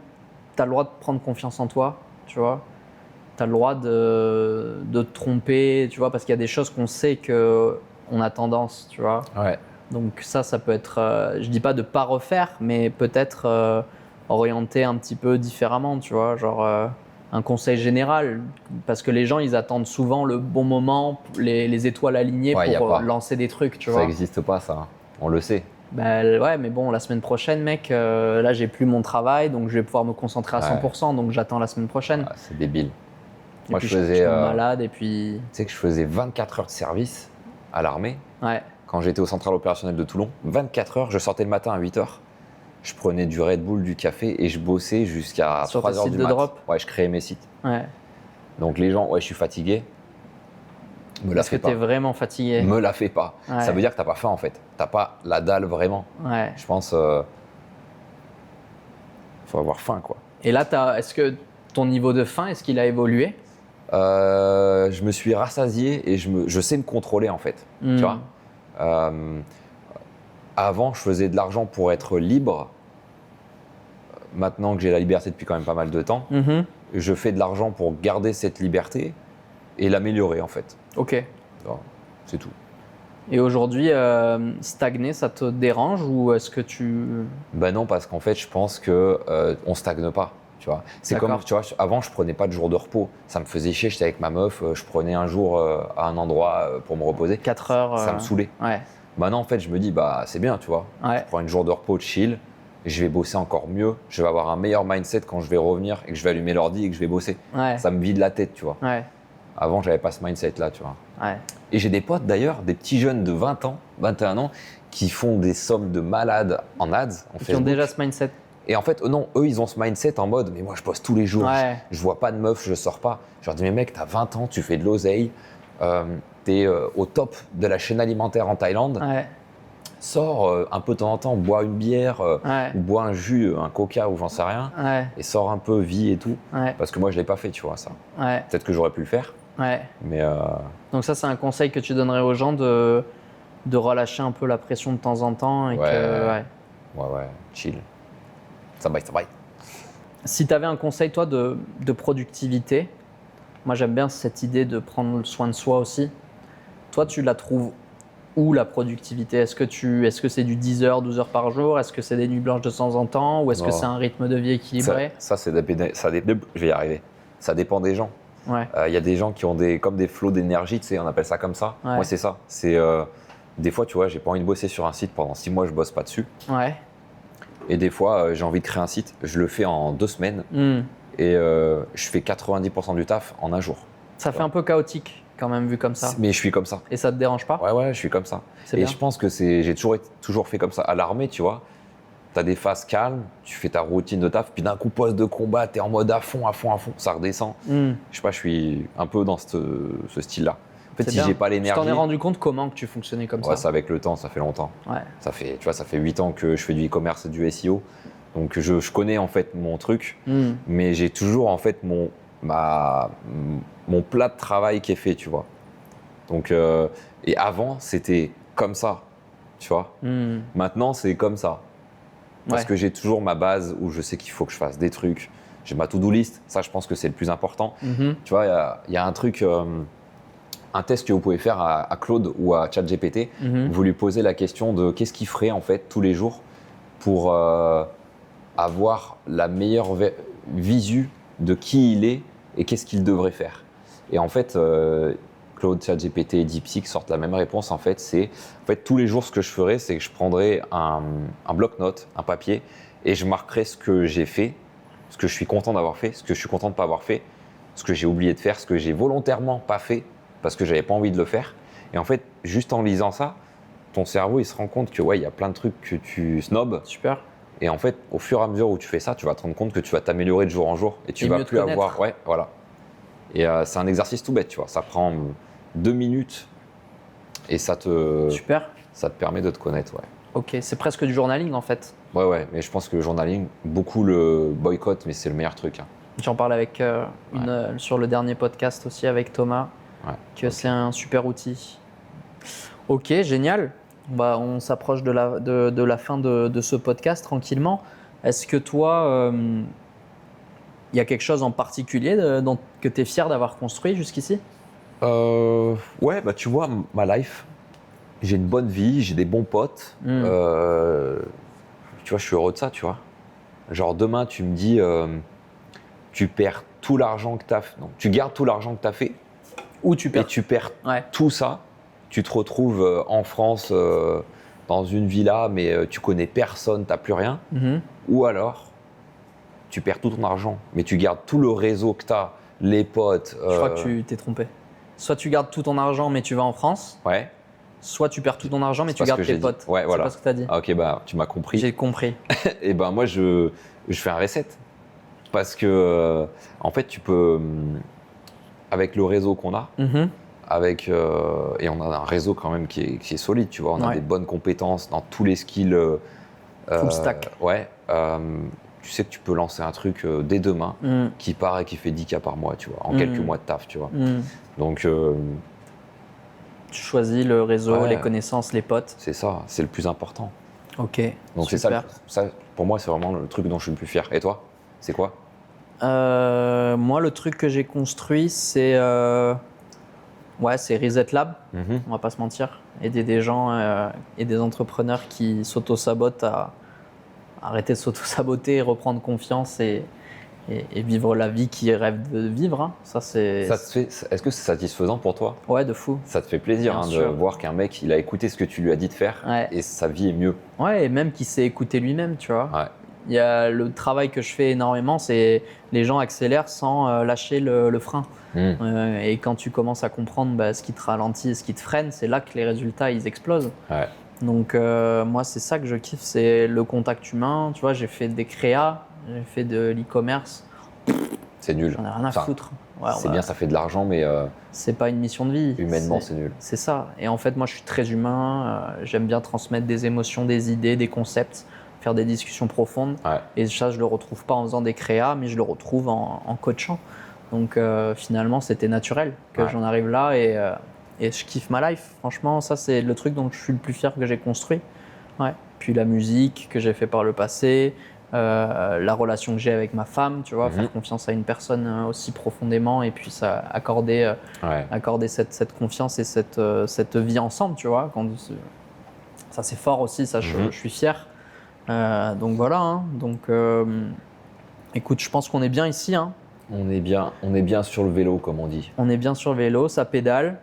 t'as le droit de prendre confiance en toi, tu vois. T'as le droit de te tromper, tu vois, parce qu'il y a des choses qu'on sait qu'on a tendance, tu vois. Ouais. Donc ça peut être, je dis pas de pas refaire, mais peut-être orienter un petit peu différemment, tu vois, genre un conseil général, parce que les gens ils attendent souvent le bon moment, les étoiles alignées Ouais, y a pour pas. lancer des trucs, tu Ça vois. n'existe pas, ça. Hein. On le sait. Bah, ouais, mais bon, la semaine prochaine, mec, là j'ai plus mon travail, donc je vais pouvoir me concentrer à 100%, donc j'attends la semaine prochaine. Ah, c'est débile. Et Moi, puis je faisais. je tombe malade et puis. Tu sais que je faisais 24 heures de service à l'armée. Ouais. Quand j'étais au central opérationnel de Toulon, 24 heures, je sortais le matin à 8 heures. Je prenais du Red Bull, du café et je bossais jusqu'à Sur 3 tes heures sites du de mat. drop? Ouais, je créais mes sites. Ouais. Donc les gens, ouais, je suis fatigué. Me la Parce que fais pas. t'es vraiment fatigué. Me la fais pas. Ouais. Ça veut dire que t'as pas faim en fait. T'as pas la dalle vraiment. Ouais. Je pense. Faut avoir faim quoi. Et là, est-ce que ton niveau de faim, est-ce qu'il a évolué? Je me suis rassasié et je sais me contrôler en fait. Tu vois. Avant, je faisais de l'argent pour être libre. Maintenant que j'ai la liberté depuis quand même pas mal de temps, je fais de l'argent pour garder cette liberté et l'améliorer en fait. Ok. C'est tout. Et aujourd'hui, stagner, ça te dérange ou est-ce que tu... Ben non, parce qu'en fait, je pense que on stagne pas. Tu vois. C'est D'accord. comme, tu vois, avant, je prenais pas de jour de repos. Ça me faisait chier. J'étais avec ma meuf, je prenais un jour à un endroit pour me reposer. 4 heures. Ça me saoulait. Ouais. Maintenant, en fait, je me dis, bah c'est bien, tu vois. Ouais. Je prends une jour de repos, chill. Je vais bosser encore mieux. Je vais avoir un meilleur mindset quand je vais revenir et que je vais allumer l'ordi et que je vais bosser. Ouais. Ça me vide la tête, tu vois. Ouais. Avant, j'avais pas ce mindset-là, tu vois. Ouais. Et j'ai des potes d'ailleurs, des petits jeunes de 20 ans, 21 ans, qui font des sommes de malades en ads, en Qui ont Facebook. déjà ce mindset. Et en fait, non, eux, ils ont ce mindset en mode, mais moi, je bosse tous les jours, Ouais. je vois pas de meuf, je sors pas. Je leur dis, mais mec, t'as 20 ans, tu fais de l'oseille, t'es au top de la chaîne alimentaire en Thaïlande, sors un peu de temps en temps, bois une bière, ou bois un jus, un coca ou j'en sais rien, et sors un peu, vis et tout. Parce que moi, je l'ai pas fait, tu vois, ça. Peut-être que j'aurais pu le faire. Mais donc ça, c'est un conseil que tu donnerais aux gens de relâcher un peu la pression de temps en temps et ouais, chill. Ça bye. Si tu avais un conseil, toi, de productivité, moi j'aime bien cette idée de prendre soin de soi aussi. Toi, tu la trouves où la productivité? Est-ce que c'est du 10 heures, 12 heures par jour? Est-ce que c'est des nuits blanches de temps en temps? Ou est-ce que c'est un rythme de vie équilibré? Je vais y arriver. Ça dépend des gens. Y a des gens qui ont comme des flots d'énergie, tu sais, on appelle ça comme ça. Moi, c'est ça. C'est des fois, tu vois, j'ai pas envie de bosser sur un site pendant 6 mois, je bosse pas dessus. Et des fois, j'ai envie de créer un site, je le fais en 2 semaines et je fais 90% du taf en un jour. Ça fait un peu chaotique quand même vu comme ça. Mais je suis comme ça. Et ça te dérange pas? Ouais, je suis comme ça. Et bien. Je pense que j'ai toujours fait comme ça. À l'armée, tu vois, tu as des phases calmes, tu fais ta routine de taf, puis d'un coup, poste de combat, tu es en mode à fond, ça redescend. Je sais pas, je suis un peu dans ce style-là. En fait, si j'ai pas l'énergie… Tu t'en es rendu compte comment que tu fonctionnais comme ça? Ouais, ça avec le temps, ça fait longtemps. Ça fait 8 ans que je fais du e-commerce et du SEO. Donc je connais en fait mon truc, mais j'ai toujours en fait mon plat de travail qui est fait, tu vois. Donc et avant, c'était comme ça, tu vois. Maintenant, c'est comme ça. Parce que j'ai toujours ma base où je sais qu'il faut que je fasse des trucs. J'ai ma to-do list, ça je pense que c'est le plus important. Tu vois, il y a un truc… un test que vous pouvez faire à Claude ou à ChatGPT, vous lui posez la question de qu'est-ce qu'il ferait en fait tous les jours pour avoir la meilleure visu de qui il est et qu'est-ce qu'il devrait faire. Et en fait, Claude, ChatGPT et DeepSeek sortent la même réponse. En fait, tous les jours, ce que je ferais, c'est que je prendrais un bloc-notes, un papier, et je marquerais ce que j'ai fait, ce que je suis content d'avoir fait, ce que je suis content de ne pas avoir fait, ce que j'ai oublié de faire, ce que j'ai volontairement pas fait parce que j'avais pas envie de le faire. Et en fait, juste en lisant ça, ton cerveau, il se rend compte que il y a plein de trucs que tu snobs. Super. Et en fait, au fur et à mesure où tu fais ça, tu vas te rendre compte que tu vas t'améliorer de jour en jour et tu vas plus avoir… Ouais, voilà. Et c'est un exercice tout bête, tu vois. Ça prend 2 minutes et ça te… Super. Ça te permet de te connaître, ouais. Ok, c'est presque du journaling en fait. Ouais, mais je pense que le journaling, beaucoup le boycottent, mais c'est le meilleur truc. J'en parle avec sur le dernier podcast aussi avec Thomas. C'est un super outil. Ok, génial. On s'approche de la fin de ce podcast tranquillement. Est-ce que toi, il y a quelque chose en particulier que tu es fier d'avoir construit jusqu'ici? Ouais, tu vois, ma life, j'ai une bonne vie, j'ai des bons potes. Tu vois, je suis heureux de ça, tu vois. Genre demain, tu me dis, tu perds tout l'argent que tu as fait. Non, tu gardes tout l'argent que tu as fait. Ou tu perds. Et tu perds tout ça, tu te retrouves en France dans une villa, mais tu connais personne, tu n'as plus rien. Ou alors, tu perds tout ton argent, mais tu gardes tout le réseau que tu as, les potes. Je crois que tu t'es trompé. Soit tu gardes tout ton argent, mais tu vas en France. Soit tu perds tout ton argent, mais tu gardes tes potes. Ouais, voilà. C'est pas ce que tu as dit. Ah, ok, tu m'as compris. J'ai compris. Et moi, je fais un reset. Parce que, en fait, tu peux… Avec le réseau qu'on a, et on a un réseau quand même qui est solide, tu vois. On a des bonnes compétences dans tous les skills. Full stack. Tu sais que tu peux lancer un truc dès demain qui part et qui fait 10K par mois, tu vois, en quelques mois de taf, tu vois. Donc… tu choisis le réseau, les connaissances, les potes. C'est ça, c'est le plus important. Ok. Donc c'est ça, pour moi, c'est vraiment le truc dont je suis le plus fier. Et toi, c'est quoi? Moi, le truc que j'ai construit, c'est Reset Lab. On va pas se mentir. Aider des gens et des entrepreneurs qui s'auto-sabotent à arrêter de s'auto-saboter, reprendre confiance et vivre la vie qu'ils rêvent de vivre. Est-ce que c'est satisfaisant pour toi? Ouais, de fou. Ça te fait plaisir de voir qu'un mec, il a écouté ce que tu lui as dit de faire et sa vie est mieux. Ouais, et même qu'il s'est écouté lui-même, tu vois. Il y a le travail que je fais énormément, c'est les gens accélèrent sans lâcher le frein. Et quand tu commences à comprendre ce qui te ralentit et ce qui te freine, c'est là que les résultats ils explosent. Donc moi c'est ça que je kiffe, c'est le contact humain. Tu vois, j'ai fait des créas, j'ai fait de l'e-commerce. C'est nul. J'en ai rien à foutre. Ouais, c'est bien, ça fait de l'argent, mais c'est pas une mission de vie. humainement, c'est nul. C'est ça. Et en fait, moi, je suis très humain. J'aime bien transmettre des émotions, des idées, des concepts, faire des discussions profondes. Ouais. Et ça, je le retrouve pas en faisant des créas, mais je le retrouve en coachant. Donc, finalement, c'était naturel que j'en arrive là et je kiffe ma life. Franchement, ça, c'est le truc dont je suis le plus fier que j'ai construit. Ouais. Puis la musique que j'ai fait par le passé, la relation que j'ai avec ma femme, tu vois, faire confiance à une personne aussi profondément et puis ça, accorder cette confiance et cette vie ensemble, tu vois. Ça, c'est fort aussi, ça, je suis fier. Donc voilà, hein. Donc, écoute, je pense qu'on est bien ici, hein. On est bien sur le vélo, comme on dit. On est bien sur le vélo, ça pédale.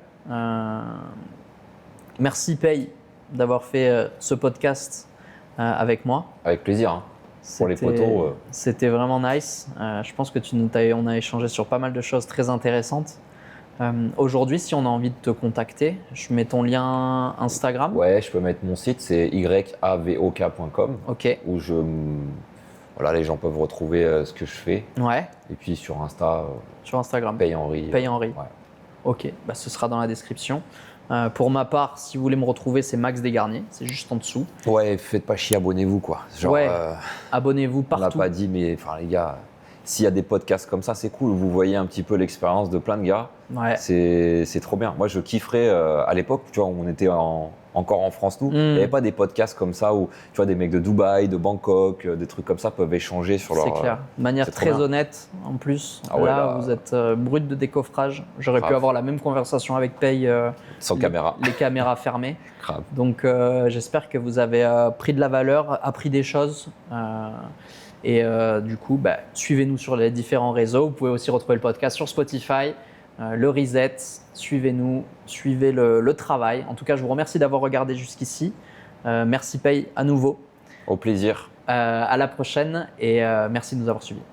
Merci Pay d'avoir fait ce podcast avec moi. Avec plaisir, hein. Pour les potos. C'était vraiment nice. Je pense que on a échangé sur pas mal de choses très intéressantes. Aujourd'hui, si on a envie de te contacter, je mets ton lien Instagram. Ouais, je peux mettre mon site, c'est yavok.com. Ok. Où voilà, les gens peuvent retrouver ce que je fais. Ouais. Et puis sur Insta, sur Instagram. Pay Henry. Pay Henry. Ouais. Ok, bah, ce sera dans la description. Pour ma part, si vous voulez me retrouver, c'est Max Desgarniers, c'est juste en dessous. Ouais, faites pas chier, abonnez-vous quoi. Genre, ouais, abonnez-vous partout. On l'a pas dit, mais enfin les gars, s'il y a des podcasts comme ça, c'est cool. Vous voyez un petit peu l'expérience de plein de gars. Ouais. C'est trop bien. Moi, je kifferais à l'époque, tu vois, on était encore en France, nous. Il n'y avait pas des podcasts comme ça où, tu vois, des mecs de Dubaï, de Bangkok, des trucs comme ça peuvent échanger sur leur. C'est clair. De manière très honnête, en plus. Ah ouais, là, vous êtes brut de décoffrage. J'aurais pu avoir la même conversation avec Pay. Sans caméra. Les caméras fermées. Grave. Donc, j'espère que vous avez pris de la valeur, appris des choses. Et du coup, suivez-nous sur les différents réseaux. Vous pouvez aussi retrouver le podcast sur Spotify. Le Reset, suivez-nous, suivez le travail. En tout cas, je vous remercie d'avoir regardé jusqu'ici. Merci Pay à nouveau. Au plaisir. À la prochaine et merci de nous avoir suivis.